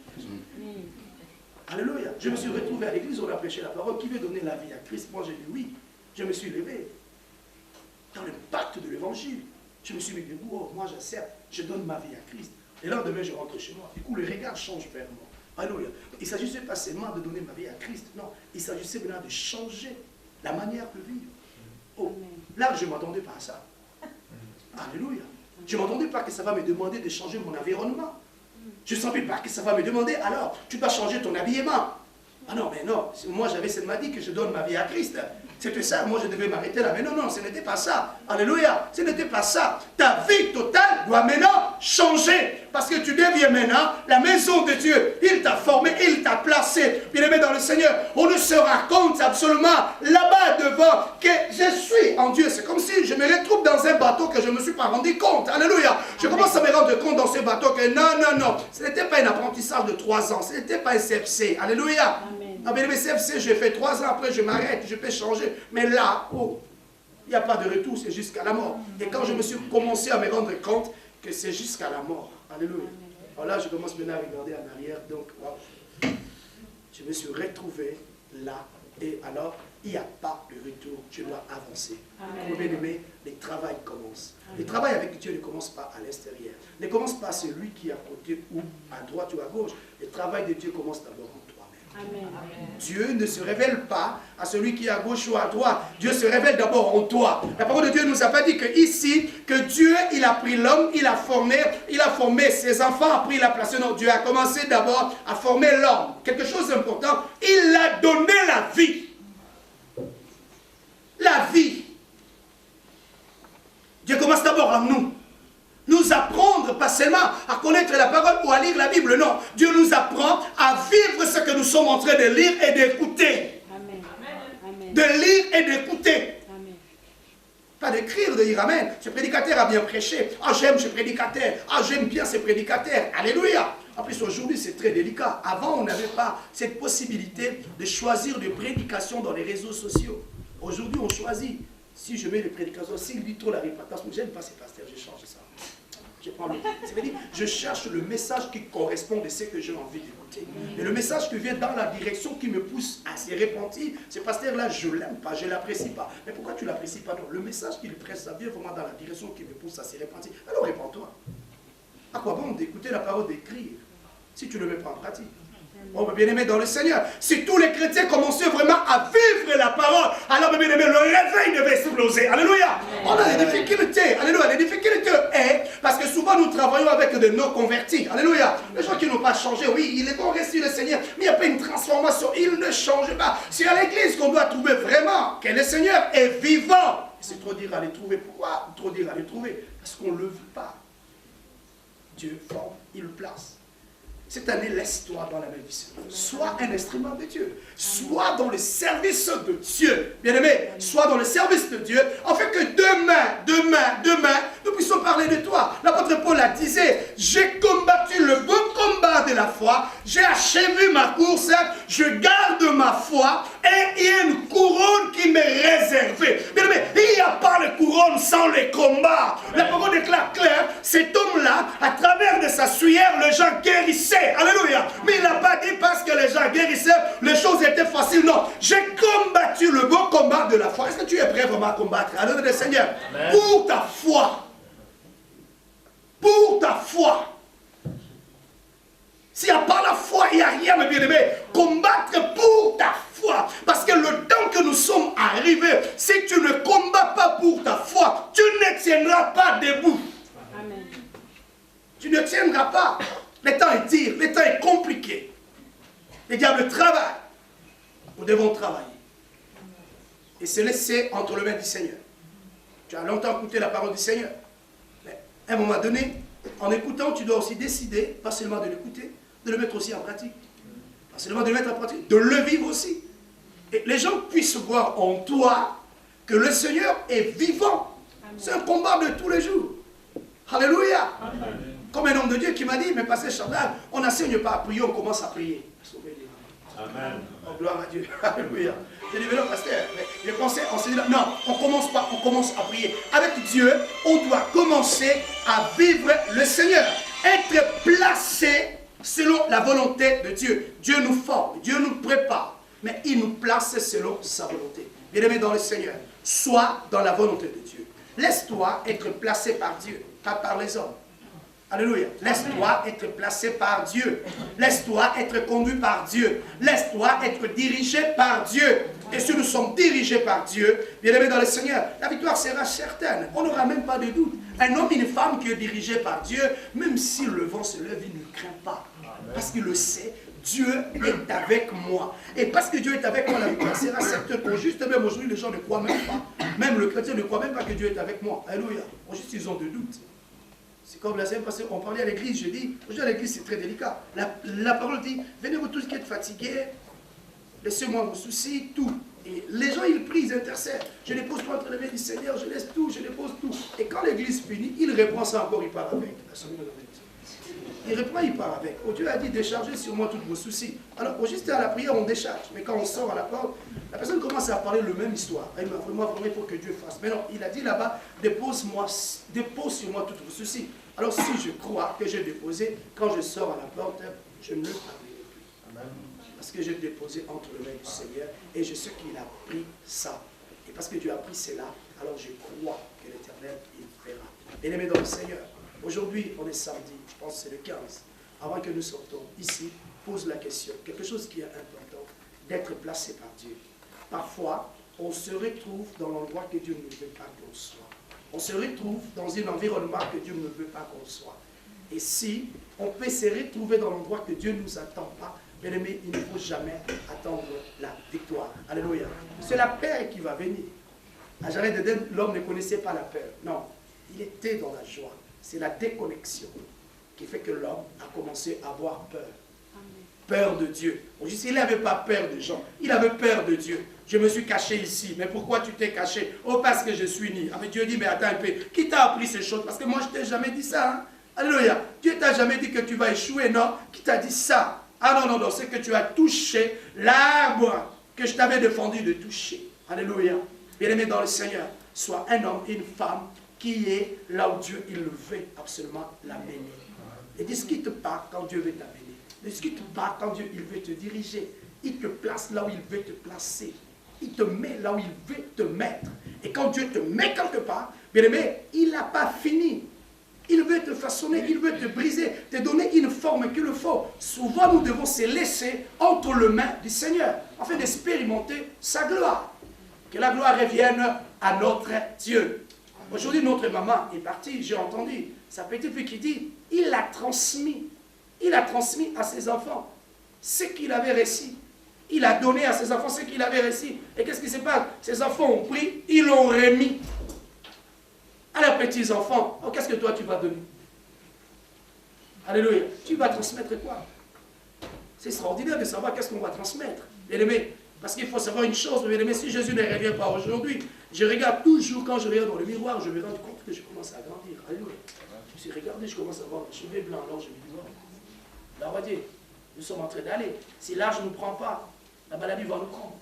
Alléluia. Je me suis retrouvé à l'église, on a prêché la parole. Qui veut donner la vie à Christ? Moi, j'ai dit oui. Je me suis levé. Dans l'impact de l'évangile, je me suis mis debout. Oh, moi, j'accepte. Je donne ma vie à Christ. Et là, demain, je rentre chez moi. Du coup, le regard change vers moi. Alléluia. Il ne s'agissait pas seulement de donner ma vie à Christ. Non, il s'agissait maintenant de changer la manière de vivre. Oh, là, je ne m'attendais pas à ça. Alléluia. Je ne m'attendais pas que ça va me demander de changer mon environnement. Je ne savais pas que ça va me demander, alors, tu dois changer ton habillement. Ah non, mais non. Moi, j'avais seulement dit que je donne ma vie à Christ. C'était ça, moi je devais m'arrêter là. Mais non, non, ce n'était pas ça. Alléluia. Ce n'était pas ça. Ta vie totale doit maintenant changer. Parce que tu deviens maintenant la maison de Dieu. Il t'a formé, il t'a placé. Bien-aimé dans le Seigneur, on ne se raconte absolument là-bas devant que je suis en Dieu. C'est comme si je me retrouve dans un bateau que je ne me suis pas rendu compte. Alléluia. Je commence à me rendre compte dans ce bateau que non, non, non. Ce n'était pas un apprentissage de 3 ans. Ce n'était pas un CFC. Alléluia. Non, bien aimé, CFC, j'ai fait 3 ans, après je m'arrête, je peux changer. Mais là, oh, il n'y a pas de retour, c'est jusqu'à la mort. Et quand je me suis commencé à me rendre compte que c'est jusqu'à la mort. Alléluia. Alors là, je commence maintenant à regarder en arrière. Donc, wow, je me suis retrouvé là. Et alors, il n'y a pas de retour. Je dois avancer. Pour bien aimé, le travail commence. Le travail avec Dieu ne commence pas à l'extérieur. Ne commence pas celui qui est à côté ou à droite ou à gauche. Le travail de Dieu commence d'abord en toi. Amen. Dieu ne se révèle pas à celui qui est à gauche ou à droite. Dieu se révèle d'abord en toi. La parole de Dieu ne nous a pas dit que ici, que Dieu, il a pris l'homme, il a formé ses enfants, après il a placé. Non, Dieu a commencé d'abord à former l'homme. Quelque chose d'important, il a donné la vie. La vie. Dieu commence d'abord en nous. Nous apprendre, pas seulement à connaître la parole ou à lire la Bible, non. Dieu nous apprend à vivre ce que nous sommes en train de lire et d'écouter. De lire et d'écouter. Pas d'écrire, de dire Amen. Ce prédicateur a bien prêché. Ah, j'aime ce prédicateur. Ah, j'aime bien ce prédicateur. Alléluia. En plus, aujourd'hui, c'est très délicat. Avant, on n'avait pas cette possibilité de choisir des prédications dans les réseaux sociaux. Aujourd'hui, on choisit. Si je mets les prédications, s'il dit trop la répartition, je n'aime pas ces pasteurs, je change ça. Je prends le titre. Ça veut dire, je cherche le message qui correspond à ce que j'ai envie d'écouter. Et le message qui vient dans la direction qui me pousse à se repentir, ce pasteur-là, je ne l'aime pas, je ne l'apprécie pas. Mais pourquoi tu ne l'apprécies pas? Non, le message qu'il presse, ça vient vraiment dans la direction qui me pousse à se repentir. Alors répands-toi. À quoi bon d'écouter la parole, d'écrire, si tu ne le mets pas en pratique? Oh, mes bien-aimés dans le Seigneur, si tous les chrétiens commençaient vraiment à vivre la parole, alors, mes bien-aimés, le réveil devait exploser. Alléluia. On a des difficultés. Alléluia. Les difficultés est parce que souvent nous travaillons avec de non convertis. Alléluia. Les gens qui n'ont pas changé, oui, ils vont rester le Seigneur, mais il n'y a pas une transformation. Ils ne changent pas. C'est à l'église qu'on doit trouver vraiment que le Seigneur est vivant. C'est trop dire à les trouver. Pourquoi trop dire à les trouver? Parce qu'on ne le vit pas. Dieu forme, il le place. Cette année, laisse-toi dans la main du Seigneur. Sois un instrument de Dieu. Sois dans le service de Dieu. Bien-aimé, sois dans le service de Dieu, afin que demain, nous puissions parler de toi. L'apôtre Paul a disait, j'ai combattu le bon combat de la foi, j'ai achevé ma course, je garde ma foi, et il y a une couronne qui m'est réservée. Bien-aimé, il n'y a pas de couronne sans les combats. La parole déclare clair, cet homme-là, à travers de sa sueur, les gens guérissaient. Alléluia. Mais il n'a pas dit parce que les gens guérissaient, les choses étaient faciles. Non. J'ai combattu le bon combat de la foi. Est-ce que tu es prêt vraiment à combattre? Alléluia, le Seigneur. Amen. Pour ta foi. Pour ta foi. S'il n'y a pas la foi, il n'y a rien, mes bien-aimés. Combattre pour ta foi. Parce que le temps que nous sommes arrivés, si tu ne combats pas pour ta foi, tu ne tiendras pas debout. Amen. Tu ne tiendras pas. Le temps est dur, le temps est compliqué. Le diable travaille. Nous devons travailler. Et se laisser entre les mains du Seigneur. Tu as longtemps écouté la parole du Seigneur. Mais à un moment donné, en écoutant, tu dois aussi décider, pas seulement de l'écouter, de le mettre aussi en pratique. Pas seulement de le mettre en pratique, de le vivre aussi. Et les gens puissent voir en toi que le Seigneur est vivant. C'est un combat de tous les jours. Alléluia. Amen. Comme un homme de Dieu qui m'a dit, mais pasteur Chantal, on n'enseigne pas à prier, on commence à prier. Amen. Oh, gloire à Dieu. Alléluia. J'ai dit, mais non, pasteur, je pensais enseigner. Non, on commence pas, on commence à prier. Avec Dieu, on doit commencer à vivre le Seigneur. Être placé selon la volonté de Dieu. Dieu nous forme, Dieu nous prépare, mais il nous place selon sa volonté. Bien-aimé dans le Seigneur, sois dans la volonté de Dieu. Laisse-toi être placé par Dieu, pas par les hommes. Alléluia. Laisse-toi être placé par Dieu. Laisse-toi être conduit par Dieu. Laisse-toi être dirigé par Dieu. Et si nous sommes dirigés par Dieu, bien-aimés dans le Seigneur, la victoire sera certaine. On n'aura même pas de doute. Un homme et une femme qui est dirigé par Dieu, même si le vent se lève, il ne craint pas. Parce qu'il le sait, Dieu est avec moi. Et parce que Dieu est avec moi, la victoire sera certaine. Au juste, même aujourd'hui, les gens ne croient même pas. Même le chrétien ne croit même pas que Dieu est avec moi. Alléluia. Au juste, ils ont de doutes. C'est comme la semaine passée, on parlait à l'église, je dis, aujourd'hui à l'église c'est très délicat. La parole dit, venez vous tous qui êtes fatigués, laissez-moi vos soucis, tout. Et les gens ils prient, ils intercèdent. Je les pose pas entre les mains du Seigneur, je laisse tout, je les pose tout. Et quand l'église finit, il reprend ça encore, il part avec. Il reprend, il part avec. Oh, Dieu a dit, déchargez sur moi tous vos soucis. Alors, juste à la prière, on décharge. Mais quand on sort à la porte, la personne commence à parler la même histoire. Elle m'a vraiment, il faut que Dieu fasse. Mais non, il a dit là-bas, dépose sur moi tous vos soucis. Alors, si je crois que j'ai déposé, quand je sors à la porte, je ne le parlerai plus. Parce que j'ai déposé entre les mains du Seigneur et je sais qu'il a pris ça. Et parce que Dieu a pris cela, alors je crois que l'Éternel, il fera. Bien-aimés dans le Seigneur, aujourd'hui, on est samedi, je pense que c'est le 15. Avant que nous sortons ici, pose la question, quelque chose qui est important, d'être placé par Dieu. Parfois, on se retrouve dans l'endroit que Dieu ne veut pas qu'on soit. On se retrouve dans un environnement que Dieu ne veut pas qu'on soit. Et si on peut se retrouver dans l'endroit que Dieu ne nous attend pas, bien aimé, il ne faut jamais attendre la victoire. Alléluia. C'est la paix qui va venir. À Jardin d'Éden, l'homme ne connaissait pas la peur. Non, il était dans la joie. C'est la déconnexion qui fait que l'homme a commencé à avoir peur. Peur de Dieu. Il n'avait pas peur de gens, il avait peur de Dieu. Je me suis caché ici, mais pourquoi tu t'es caché? Oh, parce que je suis né. Ah, mais Dieu dit, mais attends un peu, qui t'a appris ces choses? Parce que moi, je ne t'ai jamais dit ça. Hein? Alléluia. Dieu t'a jamais dit que tu vas échouer, non? Qui t'a dit ça? Ah non, non, non, c'est que tu as touché l'arbre que je t'avais défendu de toucher. Alléluia. Bien-aimé dans le Seigneur, sois un homme et une femme qui est là où Dieu il veut absolument l'amener. Et de ce qui te parle quand Dieu veut t'amener. De ce qui te parle quand Dieu il veut te diriger. Il te place là où il veut te placer. Il te met là où il veut te mettre. Et quand Dieu te met quelque part, bien aimé, il n'a pas fini. Il veut te façonner, il veut te briser, te donner une forme qu'il faut. Souvent, nous devons se laisser entre les mains du Seigneur, afin d'expérimenter sa gloire. Que la gloire revienne à notre Dieu. Aujourd'hui, notre maman est partie, j'ai entendu sa petite fille qui dit, il a transmis à ses enfants ce qu'il avait reçu. Il a donné à ses enfants ce qu'il avait reçu. Et qu'est-ce qui se passe? Ses enfants ont pris, ils l'ont remis à leurs petits-enfants. Oh, qu'est-ce que toi tu vas donner? Alléluia. Tu vas transmettre quoi? C'est extraordinaire de savoir qu'est-ce qu'on va transmettre. Bien aimé, parce qu'il faut savoir une chose, bien aimé, si Jésus ne revient pas aujourd'hui, je regarde toujours, quand je regarde dans le miroir, je me rends compte que je commence à grandir. Alléluia. Je me suis regardé, je commence à avoir les cheveux blancs, alors je me dis, là, on va dire, nous sommes en train d'aller. Si l'âge ne nous prend pas, la maladie va nous prendre.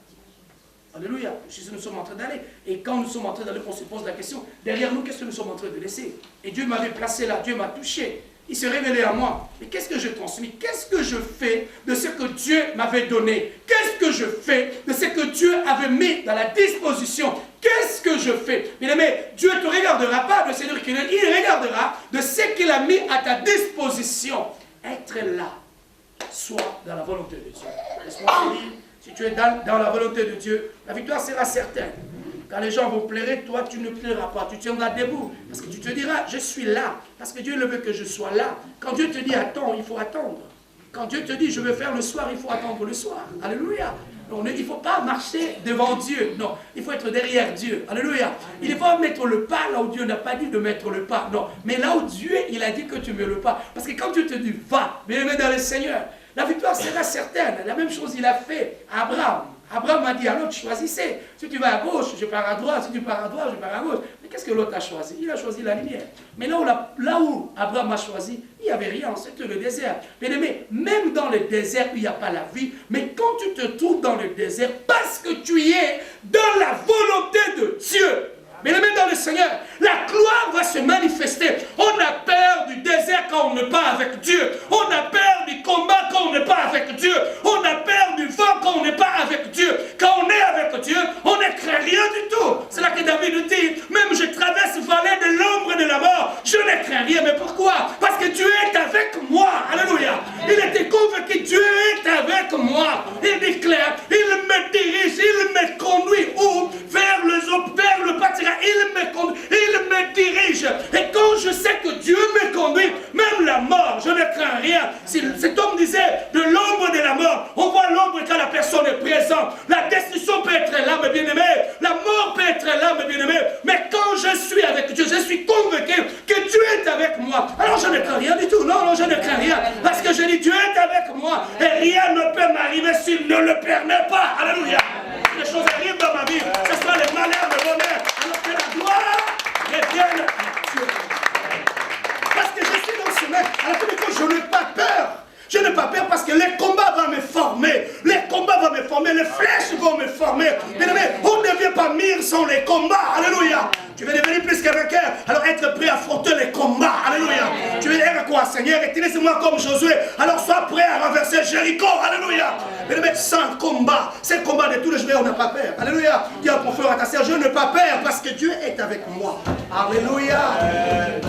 Alléluia. Nous sommes en train d'aller. Et quand nous sommes en train d'aller, on se pose la question, derrière nous, qu'est-ce que nous sommes en train de laisser? Et Dieu m'avait placé là, Dieu m'a touché. Il s'est révélé à moi. Mais qu'est-ce que je transmets? Qu'est-ce que je fais de ce que Dieu m'avait donné? Qu'est-ce que je fais de ce que Dieu avait mis dans la disposition? Qu'est-ce que je fais? Bien aimé, Dieu ne te regardera pas de ce qu'il est. Il regardera de ce qu'il a mis à ta disposition. Être là, soit dans la volonté de Dieu. Laisse-moi finir. Si tu es dans la volonté de Dieu, la victoire sera certaine. Quand les gens vont pleurer, toi tu ne pleureras pas, tu tiendras debout. Parce que tu te diras, je suis là. Parce que Dieu le veut que je sois là. Quand Dieu te dit attends, il faut attendre. Quand Dieu te dit je veux faire le soir, il faut attendre le soir. Alléluia. Il ne faut pas marcher devant Dieu. Non, il faut être derrière Dieu. Alléluia. Il faut mettre le pas là où Dieu n'a pas dit de mettre le pas. Non, mais là où Dieu, il a dit que tu mets le pas. Parce que quand Dieu te dit va, bien-aimé dans le Seigneur, la victoire sera certaine. La même chose il a fait à Abraham. Abraham m'a dit, alors tu choisissez. Si tu vas à gauche, je pars à droite. Si tu pars à droite, je pars à gauche. Mais qu'est-ce que l'autre a choisi? Il a choisi la lumière. Mais là où Abraham a choisi, il n'y avait rien, c'était le désert. Bien aimé, même dans le désert, il n'y a pas la vie. Mais quand tu te trouves dans le désert, parce que tu y es dans la volonté de Dieu, mais dans le Seigneur, la gloire va se manifester. On a peur du désert quand on n'est pas avec Dieu. On a peur du combat quand on n'est pas avec Dieu. On a peur du vent quand on n'est pas avec Dieu. Quand on est avec Dieu, on ne craint rien du tout. C'est là que David dit, même je traverse vallée de l'ombre de la mort, je ne crains rien. Mais pourquoi? Parce que Dieu est avec moi. Alléluia. Il était convaincu, Dieu est avec moi. Il déclare, il me dirige, il me conduit où? Vers le pâturage. Il me dirige. Et quand je sais que Dieu me conduit, même la mort, je ne crains rien. Si cet homme disait de l'ombre de la mort, on voit l'ombre quand la personne est présente. La destruction peut être là, mes bien-aimés. La mort peut être là, mes bien-aimés. Mais quand je suis avec Dieu, je suis convaincu que Dieu est avec moi. Alors je ne crains rien du tout. Non, je ne crains rien. Parce que je dis Dieu est avec moi. Et rien ne peut m'arriver s'il ne le permet pas. Alléluia. Les choses arrivent dans ma vie, que ce soit le malheur, le bonheur, alors que la gloire revienne à Dieu. Parce que je suis dans ce chemin, alors que je n'ai pas peur. Je n'ai pas peur parce que les combats vont me former. Les combats vont me former, les flèches vont me former. Bien aimé, on ne devient pas mire sans les combats. Alléluia. Tu veux devenir plus qu'un vainqueur, alors être prêt à affronter les combats. Alléluia. Tu veux dire quoi, Seigneur? Utilise-moi comme Josué. Alors sois prêt à renverser Jéricho. Alléluia. Mais le mettre sans combat, c'est le combat de tous les jours, on n'a pas peur. Alléluia. Dis à ton frère, à ta sœur, je n'ai pas peur parce que Dieu est avec moi. Alléluia.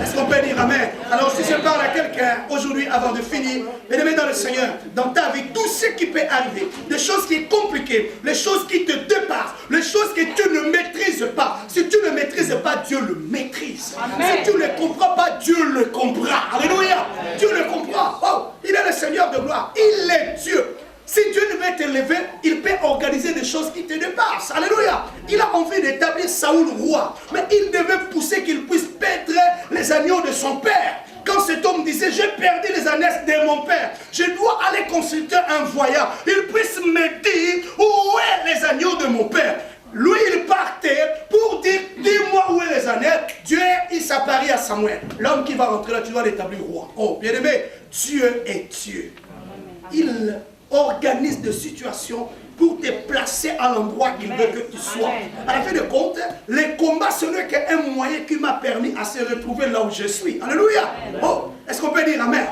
Est-ce qu'on peut dire amen? Alors si je parle à quelqu'un aujourd'hui avant de finir, bien-aimé dans le Seigneur, dans ta vie, tout ce qui peut arriver, les choses qui sont compliquées, les choses qui te dépassent, les choses que tu ne maîtrises pas. Si tu ne maîtrises pas, Dieu le maîtrise. Amen. Si tu ne comprends pas, Dieu le comprend. Alléluia. Dieu le comprend. Oh, il est le Seigneur de gloire. Il est Dieu. Si Dieu ne veut t'élever, il peut organiser des choses qui te dépassent. Alléluia. Il a envie d'établir Saoul roi. Mais il devait pousser qu'il puisse perdre les agneaux de son père. Quand cet homme disait, j'ai perdu les ânesses de mon père, je dois aller consulter un voyant. Il puisse me dire, où est les agneaux de mon père? Lui, il partait pour dire, dis-moi où est les ânesses. Dieu, il s'apparait à Samuel. L'homme qui va rentrer là, tu dois l'établir roi. Oh, bien-aimé, Dieu est Dieu. Il organise des situations pour te placer à l'endroit qu'il veut que tu sois. À la fin de compte, les combats, ce n'est qu'un moyen qui m'a permis à se retrouver là où je suis. Alléluia. Oh, est-ce qu'on peut dire amen?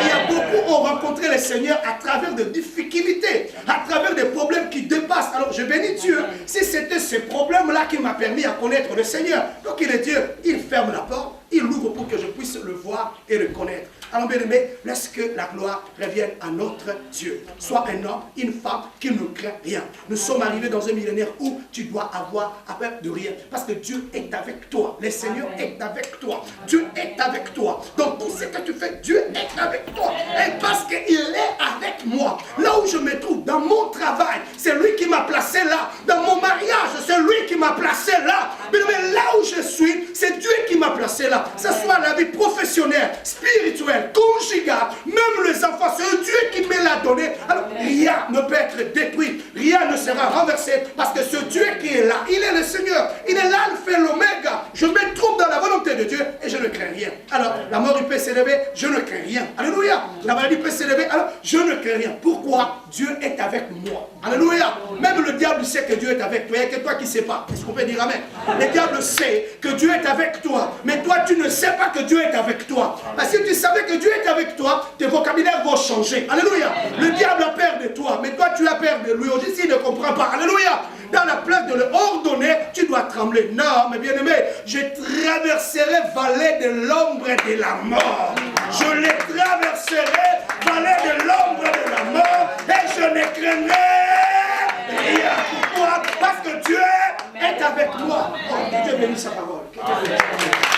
Il y a beaucoup qui ont rencontré le Seigneur à travers des difficultés, à travers des problèmes qui dépassent. Alors je bénis Dieu, si c'était ce problème-là qui m'a permis à connaître le Seigneur. Donc il est Dieu, il ferme la porte, il l'ouvre pour que je puisse le voir et le connaître. Alors bien aimé, laisse que la gloire revienne à notre Dieu. Sois un homme, une femme qui ne craint rien. Nous sommes arrivés dans un millénaire où tu dois avoir peur de rien. Parce que Dieu est avec toi. Le Seigneur est avec toi. Dieu est avec toi. Donc tout ce que tu fais, Dieu est avec toi. Et parce qu'il est avec moi, là où je me trouve, dans mon travail, c'est lui qui m'a placé là. Dans mon mariage, c'est lui qui m'a placé là. Mais là où je suis, c'est Dieu qui m'a placé là. Que ce soit la vie professionnelle, spirituelle, conjugale, même les enfants, c'est Dieu qui me l'a donné. Alors rien ne peut être détruit, rien ne sera renversé, parce que ce Dieu qui est là, il est le Seigneur, il est l'alpha et l'oméga. Je me trouve dans la volonté de Dieu et je ne crains rien. Alors la mort il peut s'élever, je ne crains rien. Alléluia. La maladie peut s'élever, alors je ne crains rien. Pourquoi? Dieu est avec moi. Alléluia. Même le diable sait que Dieu est avec toi. Il n'y a que toi qui ne sais pas. Est-ce qu'on peut dire amen? Le diable sait que Dieu est avec toi, mais toi tu ne sais pas que Dieu est avec toi. Parce que si tu savais que Dieu est avec toi, tes vocabulaires vont changer. Alléluia. Le diable a peur de toi, mais toi tu as peur de lui. Aujourd'hui, s'il ne comprend pas. Alléluia. Dans la place de le ordonner, tu dois trembler. Non, mais bien aimé, je traverserai vallée de l'ombre et de la mort. Je les traverserai vallée de l'ombre et de la mort, et je ne craindrai rien. Pourquoi? Parce que Dieu est avec moi. Oh, que Dieu bénisse sa parole. Que Dieu bénisse sa parole.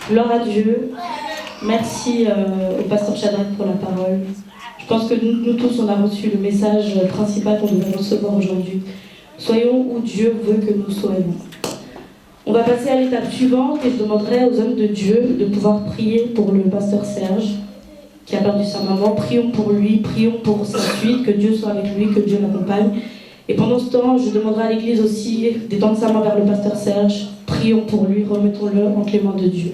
Gloire à Dieu. Merci au pasteur Shadrach pour la parole. Je pense que nous tous, on a reçu le message principal qu'on devait recevoir aujourd'hui. Soyons où Dieu veut que nous soyons. On va passer à l'étape suivante et je demanderai aux hommes de Dieu de pouvoir prier pour le pasteur Serge qui a perdu sa maman. Prions pour lui, prions pour sa suite, que Dieu soit avec lui, que Dieu l'accompagne. Et pendant ce temps, je demanderai à l'église aussi d'étendre sa main vers le pasteur Serge. Prions pour lui, remettons-le entre les mains de Dieu.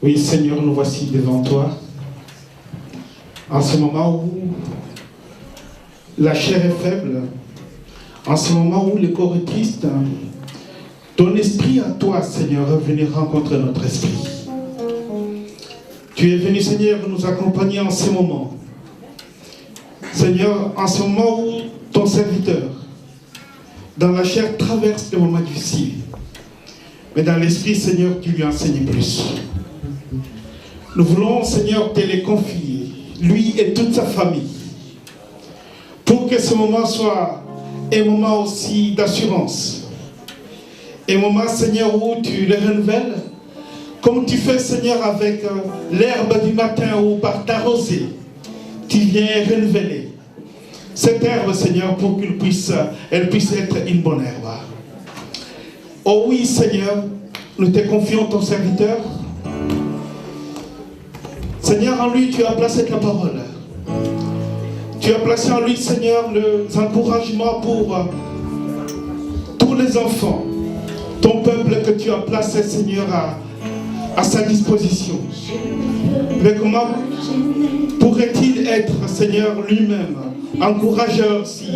Oui, Seigneur, nous voici devant toi. En ce moment où la chair est faible, en ce moment où le corps est triste, ton esprit à toi, Seigneur, est venu rencontrer notre esprit. Tu es venu, Seigneur, nous accompagner en ce moment. Seigneur, en ce moment où ton serviteur, dans la chair, traverse des moments difficiles, mais dans l'esprit, Seigneur, tu lui enseignes plus. Nous voulons, Seigneur, te les confier, lui et toute sa famille, pour que ce moment soit un moment aussi d'assurance. Un moment, Seigneur, où tu les renouvelles, comme tu fais, Seigneur, avec l'herbe du matin ou par ta rosée, tu viens renouveler cette herbe, Seigneur, pour qu'elle puisse être une bonne herbe. Oh oui, Seigneur, nous te confions ton serviteur. Seigneur, en lui, tu as placé ta parole. Tu as placé en lui, Seigneur, les encouragements pour tous les enfants, ton peuple que tu as placé, Seigneur, à sa disposition. Mais comment pourrait-il être, Seigneur, lui-même, encourageur si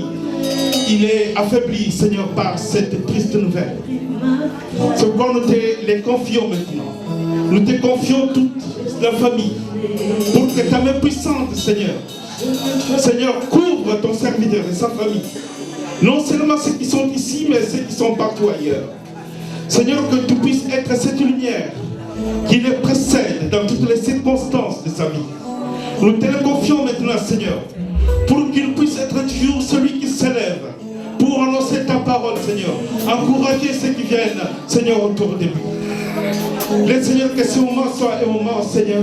il est affaibli, Seigneur, par cette triste nouvelle? C'est pourquoi nous te les confions maintenant. Nous te confions toute la famille pour que ta main puissante, Seigneur, couvre ton serviteur et sa famille. Non seulement ceux qui sont ici, mais ceux qui sont partout ailleurs. Seigneur, que tu puisses être cette lumière qui les précède dans toutes les circonstances de sa vie. Nous te le confions maintenant, Seigneur, pour qu'il puisse être toujours celui qui s'élève pour annoncer ta parole, Seigneur. Encourager ceux qui viennent, Seigneur, autour de lui. Laisse, Seigneur, que ce moment soit un moment, Seigneur,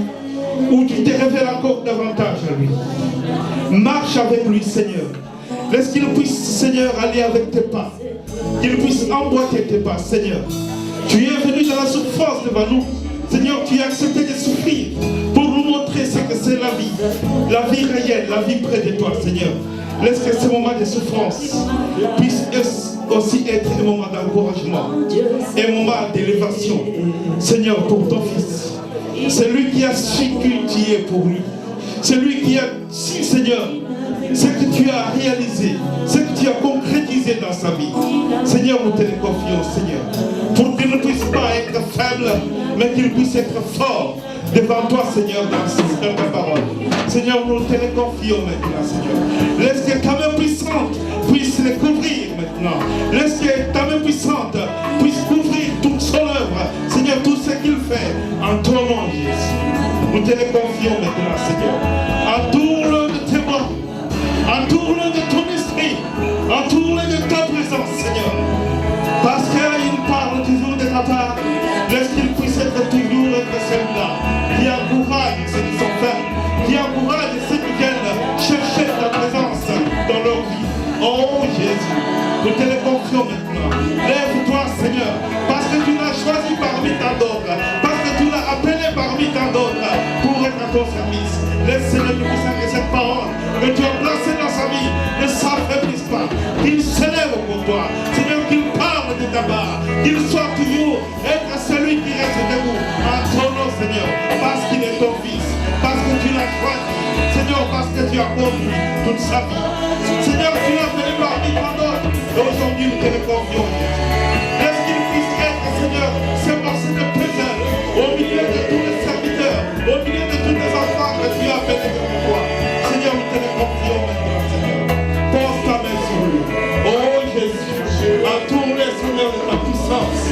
où tu te révèles encore davantage à lui. Marche avec lui, Seigneur. Laisse qu'il puisse, Seigneur, aller avec tes pas. Qu'il puisse emboîter tes pas, Seigneur. Tu es venu dans la souffrance devant nous. Seigneur, tu as accepté de souffrir pour nous montrer ce que c'est la vie réelle, la vie près de toi, Seigneur. Laisse que ce moment de souffrance puisse aussi être un moment d'encouragement, un moment d'élévation, Seigneur, pour ton Fils. C'est lui qui a su qui tu es pour lui. C'est lui qui a su, Seigneur, ce que tu as réalisé, ce que tu as concrétisé dans sa vie. Seigneur, nous te le confions, Seigneur, pour qu'il ne puisse pas être faible, mais qu'il puisse être fort devant toi, Seigneur, dans ta parole. Seigneur, nous te le confions maintenant, Seigneur. Laisse que ta main puissante puisse le couvrir maintenant. Laisse que ta main puissante puisse couvrir toute son œuvre, Seigneur, tout ce qu'il fait, en ton nom, Jésus. Nous te le confions maintenant, Seigneur. Entoure-le de tes bras, entoure-le de ton esprit, entoure-le de ta présence, Seigneur. Parce qu'il parle toujours de ta part. Laisse qu'il puisse être toujours celui-là qui encourage ceux qui sont faibles, qui encourage ceux qui viennent chercher ta présence dans leur vie. Oh Jésus, nous te le confions maintenant. Lève-toi, Seigneur, parce que tu l'as choisi parmi tant d'autres, parce que tu l'as appelé parmi tant d'autres pour être à ton service. Laisse, Seigneur, nous puissions que cette parole que tu as placée dans sa vie ne s'affaiblisse pas, qu'il s'élève pour toi. Seigneur, qu'il parle de ta part, qu'il soit toujours être celui qui reste debout en ton nom, Seigneur, parce qu'il est ton Fils, parce que tu l'as choisi, Seigneur, parce que tu as conduit toute sa vie. Seigneur, tu l'as fait parmi tant d'autres, et aujourd'hui nous te le confions. Laisse qu'il puisse être, Seigneur, ce morceau de plaisir au milieu de tous les serviteurs, au milieu de tous les enfants que tu as appelés devant toi. Seigneur, nous te le confions maintenant, Seigneur. Pose ta main sur lui. Oh Jésus, entoure-les, Seigneur, de ta puissance.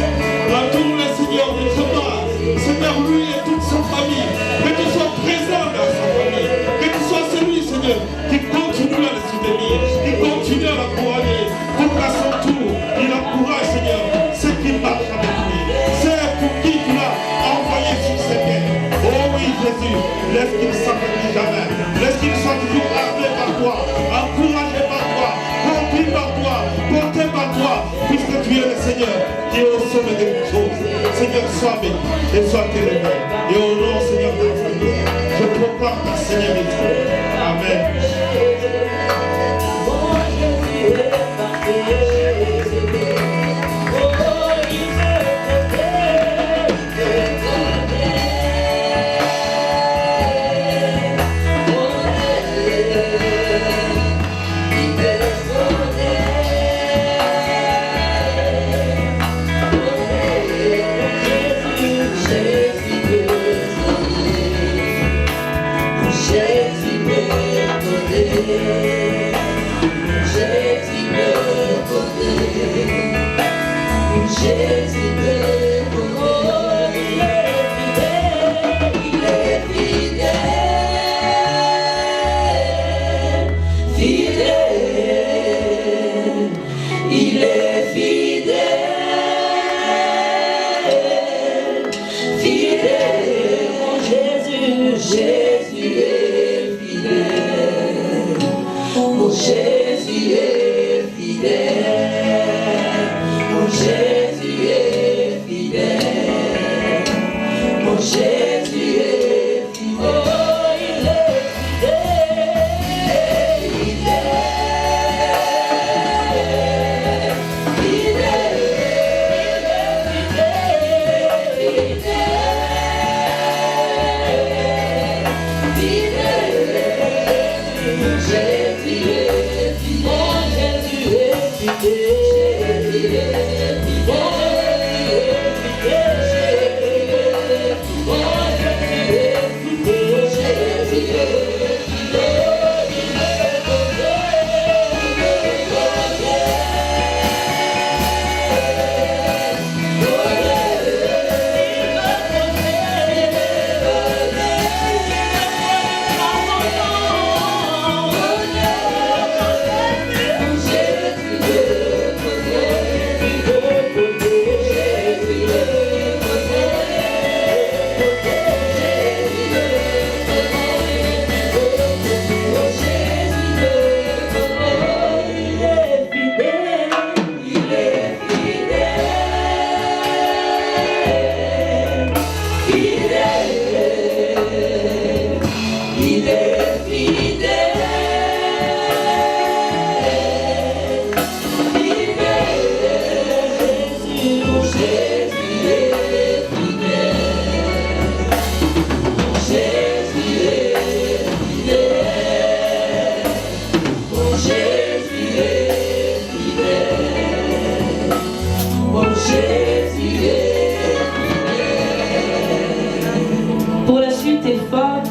Entoure-les, Seigneur, de ta part. Seigneur, lui et toute sa famille. Que tu sois présent dans sa famille. Que tu sois celui, Seigneur, qui continue à le soutenir, qui continue à l'encourager. Pour qu'à son tour, il encourage, Seigneur, ceux qui marchent avec lui. C'est pour qui tu l'as envoyé sur cette terre. Oh oui, Jésus, laisse qu'il ne s'affaiblit jamais. Laisse qu'il soit toujours appelé par toi, encouragé par toi, conduit par toi, porté par toi, puisque tu es le Seigneur qui est au sommet de toutes choses. Seigneur, sois béni et sois élevé. Et au nom, Seigneur, de la famille, je proclame ta Seigneurie. Amen. Jésus,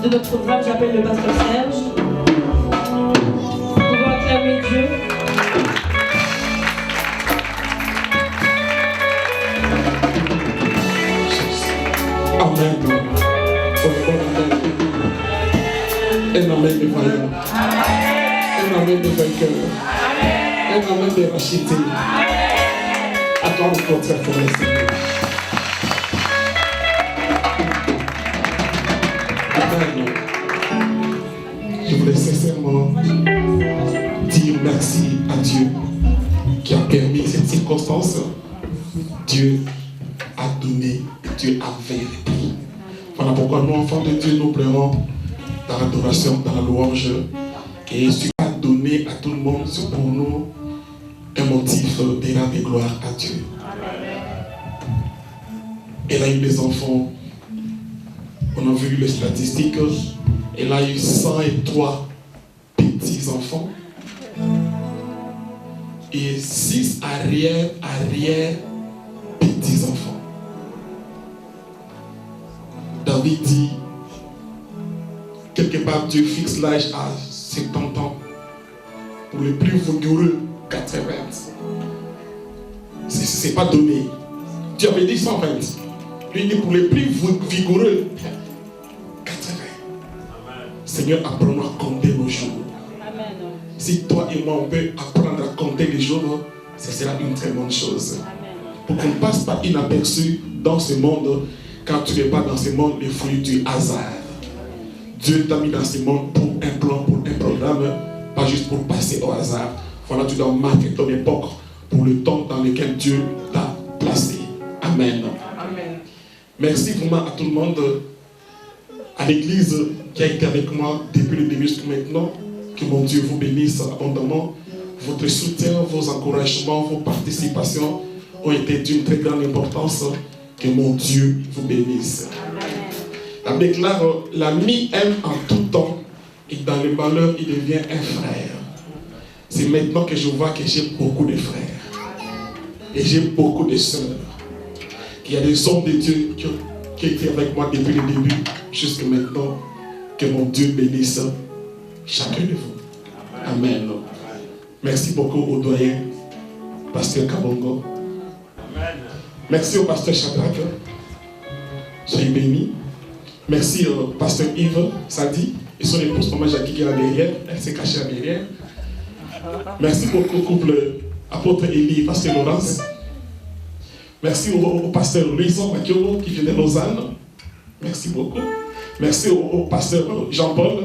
De notre programme, j'appelle le pasteur Serge. Nous pouvons acclamer Dieu. Amen. Un amen de vaillant. Un amen de vainqueur. Un amen de racheté. Attends le contraire pour le Seigneur. Amen. Je voulais sincèrement dire merci à Dieu qui a permis cette circonstance. Dieu a donné, Dieu a vérité. Voilà pourquoi nous, enfants de Dieu, nous pleurons dans l'adoration, dans la louange. Et ce qui a donné à tout le monde, c'est pour nous un motif d'honneur et gloire à Dieu. Elle a eu des enfants. On a vu les statistiques. Elle a eu 103 petits-enfants. Et 6 arrière-petits-enfants. David dit, quelque part Dieu fixe l'âge à 70 ans. Pour les plus vigoureux, 80. C'est pas donné. Dieu avait dit 120. Lui dit pour les plus vigoureux, 80. Seigneur, apprenons à compter nos jours. Amen. Si toi et moi on peut apprendre à compter les jours, ce sera une très bonne chose. Amen. Pour qu'on ne passe pas inaperçu dans ce monde, quand tu n'es pas dans ce monde, les fruits du hasard. Dieu t'a mis dans ce monde pour un plan, pour un programme, pas juste pour passer au hasard. Voilà, tu dois marquer ton époque pour le temps dans lequel Dieu t'a placé. Amen. Amen. Merci vraiment à tout le monde, à l'église qui a été avec moi depuis le début jusqu'à maintenant. Que mon Dieu vous bénisse abondamment. Votre soutien, vos encouragements, vos participations ont été d'une très grande importance. Que mon Dieu vous bénisse. La Bible déclare, l'ami aime en tout temps et dans le malheur il devient un frère. C'est maintenant que je vois que j'ai beaucoup de frères et j'ai beaucoup de sœurs. Il y a des hommes de Dieu qui étaient avec moi depuis le début jusqu'à maintenant. Que mon Dieu bénisse chacun de vous. Amen. Merci beaucoup au doyen, pasteur Kabongo. Amen. Merci au pasteur Shadrach. Soyez bénis. Merci au pasteur Yves Sadi et son épouse maman Jackie qui est là derrière. Elle s'est cachée là derrière. Merci beaucoup au couple apôtre Élie et pasteur Laurence. Merci au pasteur Louison Makiolo qui vient de Lausanne. Merci beaucoup. Merci au pasteur Jean-Paul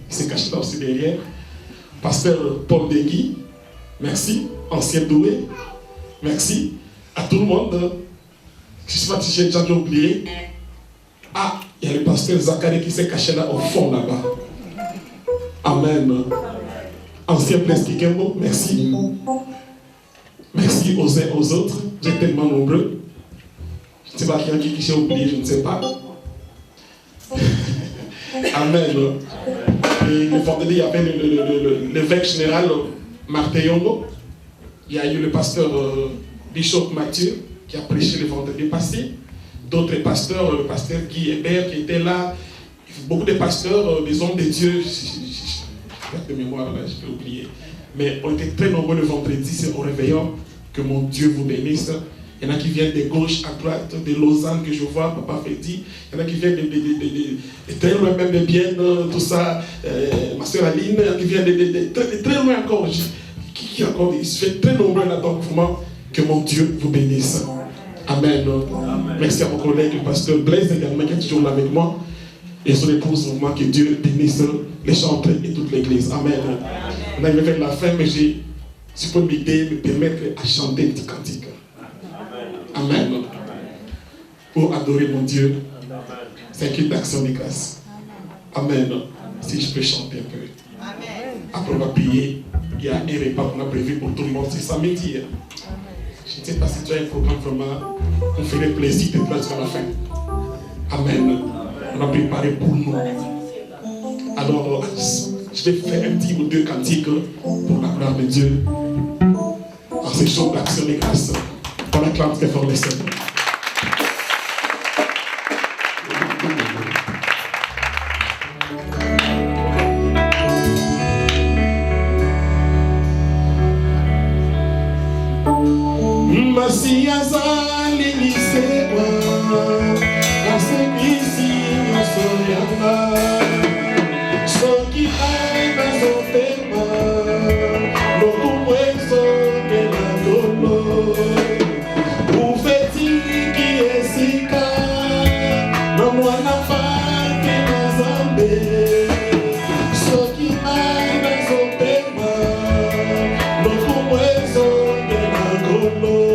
qui s'est caché là aussi derrière. Pasteur Paul Degui. Merci. Ancien doué. Merci à tout le monde. Je ne sais pas si j'ai déjà oublié. Ah, il y a le pasteur Zacharie qui s'est caché là au fond là-bas. Amen. Ancien Prince Kikembo, merci. Merci aux uns aux autres. Vous êtes tellement nombreux. Je ne sais pas qui j'ai oublié, je ne sais pas. Amen. Et le vendredi, il y avait l'évêque général Martin Yongo. Il y a eu le pasteur Bishop Mathieu qui a prêché le vendredi passé. D'autres pasteurs, le pasteur Guy Hébert qui était là. Beaucoup de pasteurs, des hommes de Dieu, je perds de mémoire là, je peux oublier. Mais on était très nombreux le vendredi, c'est au réveillon. Que mon Dieu vous bénisse. Il y en a qui viennent de gauche à droite, de Lausanne que je vois, Papa Freddy. Il y en a qui viennent de très loin, même de Bienne, tout ça. Ma soeur Aline, qui vient de très loin encore. Qui encore, il se fait très nombreux là-dedans. Que mon Dieu vous bénisse. Amen. Amen. Merci à mon collègue, le pasteur Blaise également, qui est toujours là avec moi. Et son épouse, que Dieu bénisse les chantres et toute l'église. Amen. On arrive vers la fin, mais si vous pouvez m'aider, me permettre à chanter un petit cantique. Amen. pour adorer mon Dieu. C'est une action de grâce. Amen. Si je peux chanter un peu. Après on va payer. Il y a un repas qu'on a prévu pour tout le monde. C'est samedi. Je ne sais pas si tu as un programme vraiment. On ferait plaisir d'être là jusqu'à la fin. Amen. On a préparé pour nous. Alors, je vais faire un petit ou deux cantiques pour la gloire de Dieu. En ces jours d'action de grâce. On acclame très fort les Seigneurs. Masi azali lisewa asekisi soyanga soki aina zotema lokumwezo melangolo ufetiki esika na mwana pake na zambe soki aina zotema lokumwezo melangolo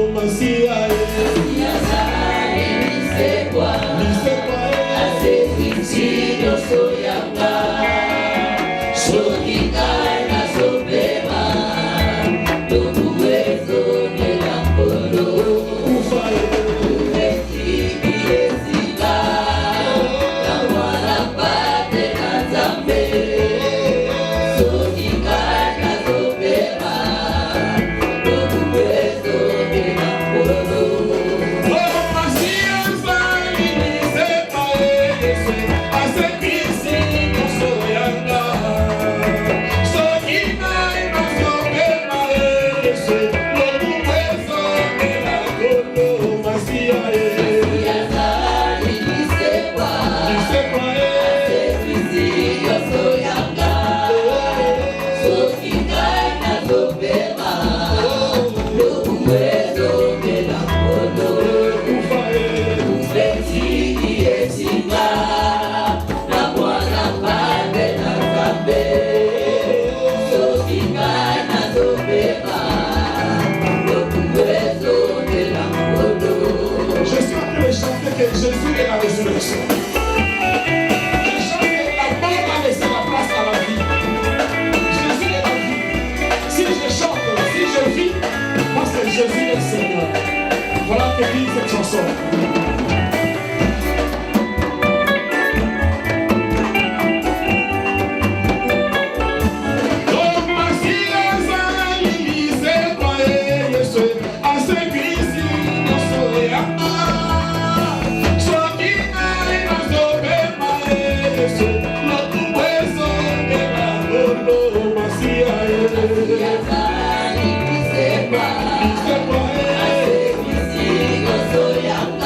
Jésus est la résurrection. Je chante que la mort a laissé la place à la vie. Jésus est la vie. Si je chante, si je vis, parce que Jésus est le Seigneur. Voilà que dit cette chanson. Soy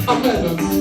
Hallelujah.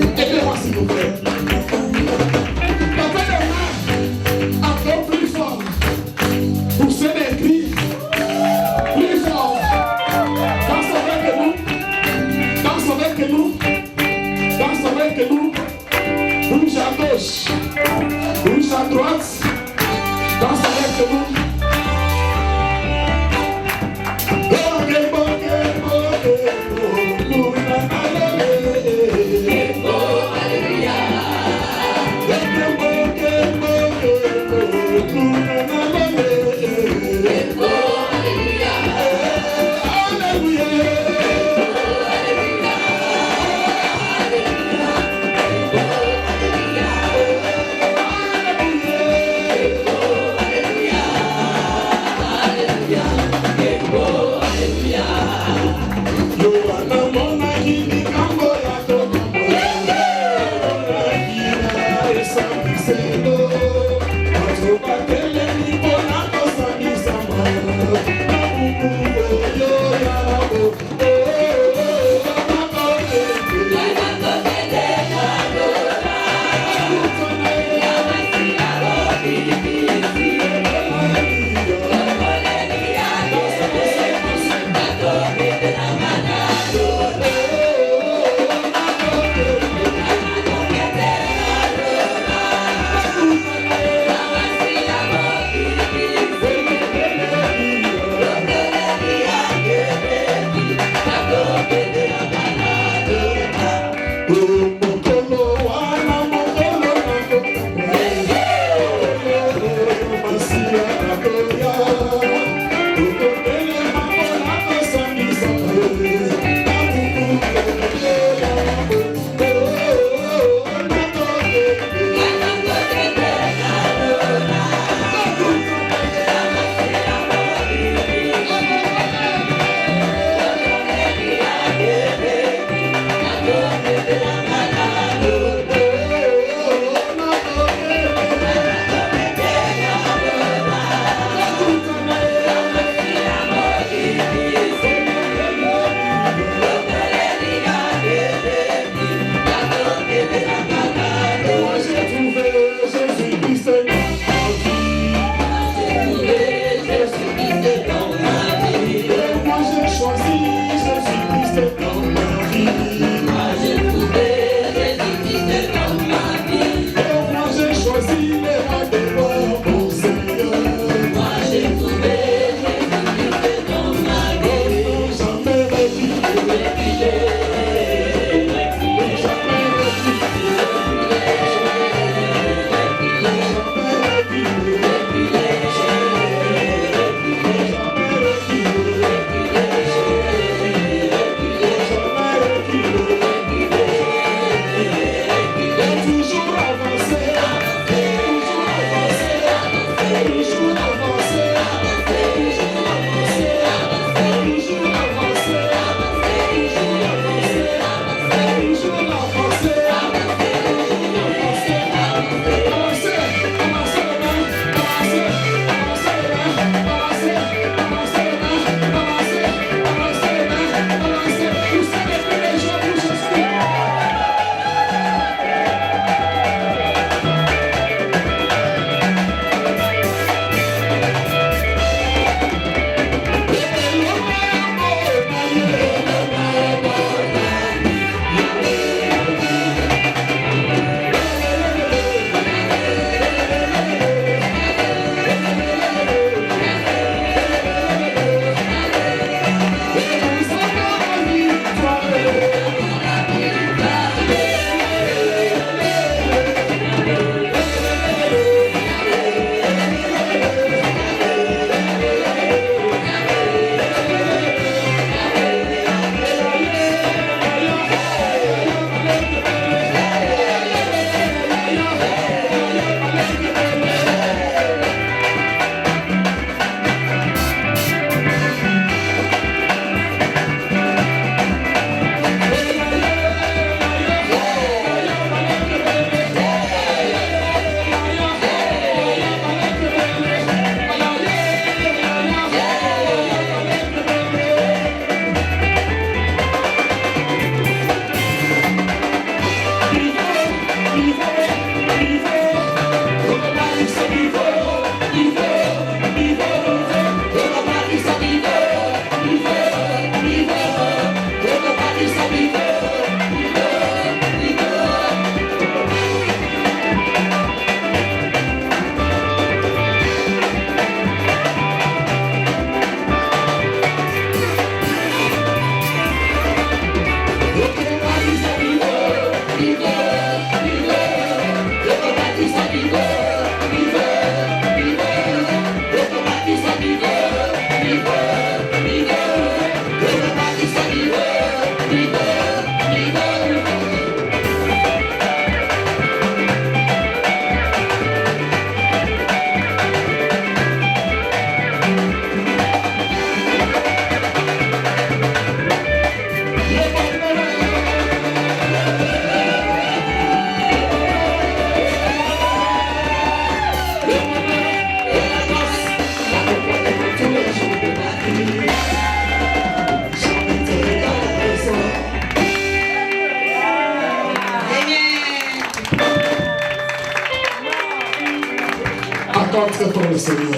très fort le Seigneur.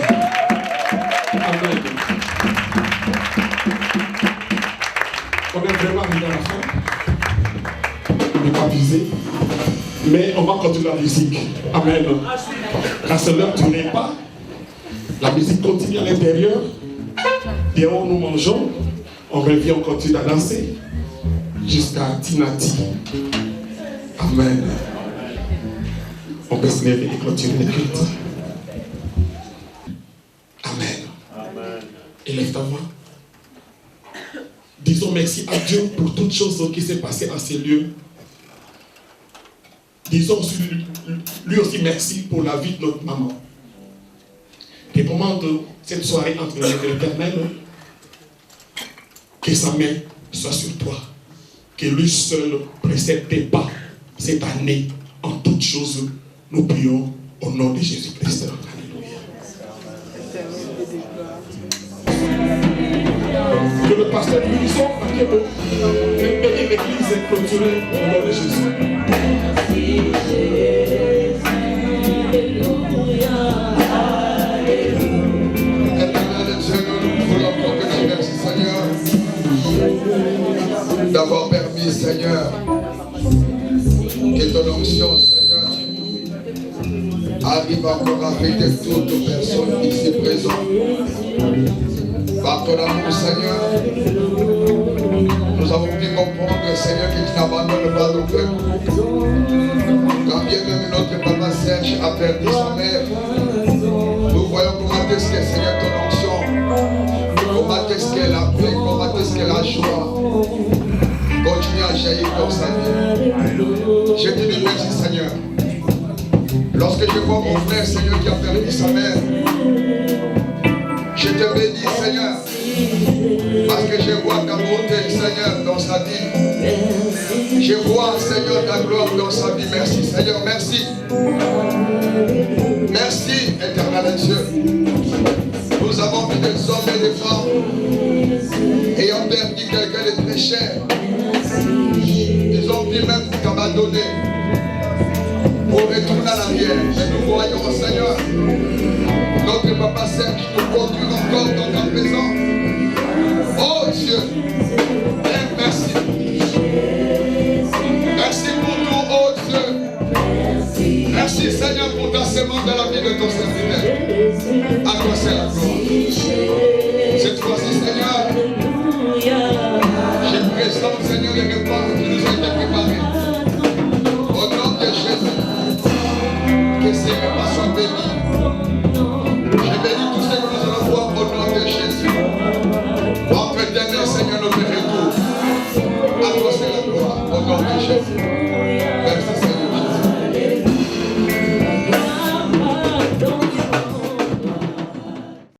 Amen. On est vraiment arrivé à la fin. On n'est pas visé. Mais on va continuer la musique. Amen. Car c'est l'heure du repas. La musique continue à l'intérieur. Dehors, nous mangeons. On revient, on continue à danser. Jusqu'à Tinati. Amen. On peut se lever et continuer le culte. Amen. Élève ta voix. Disons merci à Dieu pour toutes choses qui s'est passées en ces lieux. Disons lui aussi merci pour la vie de notre maman. Recommande cette soirée entre les mains de l'Éternel. Que sa main soit sur toi. Que lui seul précède tes pas cette année en toutes choses. Nous prions au nom de Jésus-Christ. Que le pasteur Louison Makebo bénisse l'église et clôturer au nom de Jésus. D'avoir permis, Seigneur, que ton onction, Seigneur, arrive encore à affecter toutes les personnes ici présentes. Par ton amour, Seigneur, nous avons pu comprendre, Seigneur, que tu n'abandonnes pas nos peuples. Quand bien même notre papa Serge a perdu sa mère, nous voyons comment est-ce que, Seigneur, ton onction, comment est-ce qu'elle a pris, comment est-ce qu'elle a joie. Continue à jaillir dans sa vie. Je te dis merci, Seigneur. Lorsque je vois mon frère, Seigneur, qui a perdu sa mère, je te bénis, Seigneur, parce que je vois ta bonté, Seigneur, dans sa vie. Je vois, Seigneur, ta gloire dans sa vie. Merci, Seigneur, merci. Merci, éternel Dieu. Nous avons vu des hommes et des femmes ayant perdu quelqu'un de très cher. Ils ont pu même t'abandonner pour retourner à l'arrière. Et nous voyons, Seigneur, notre papa Serge nous conduit encore dans ta présence. Oh Dieu, merci. Merci pour tout, oh Dieu. Merci, Seigneur, pour ta semence dans la vie de ton serviteur. À toi c'est la gloire. Cette fois-ci, Seigneur, je présente, Seigneur, les repas qui nous ont été préparés. Au nom de Jésus, que ces repas soient bénis. Je bénis tous ceux que nous allons voir au nom de Jésus. On peut t'aimer, Seigneur, notre retour. À toi c'est la gloire, au nom de Jésus.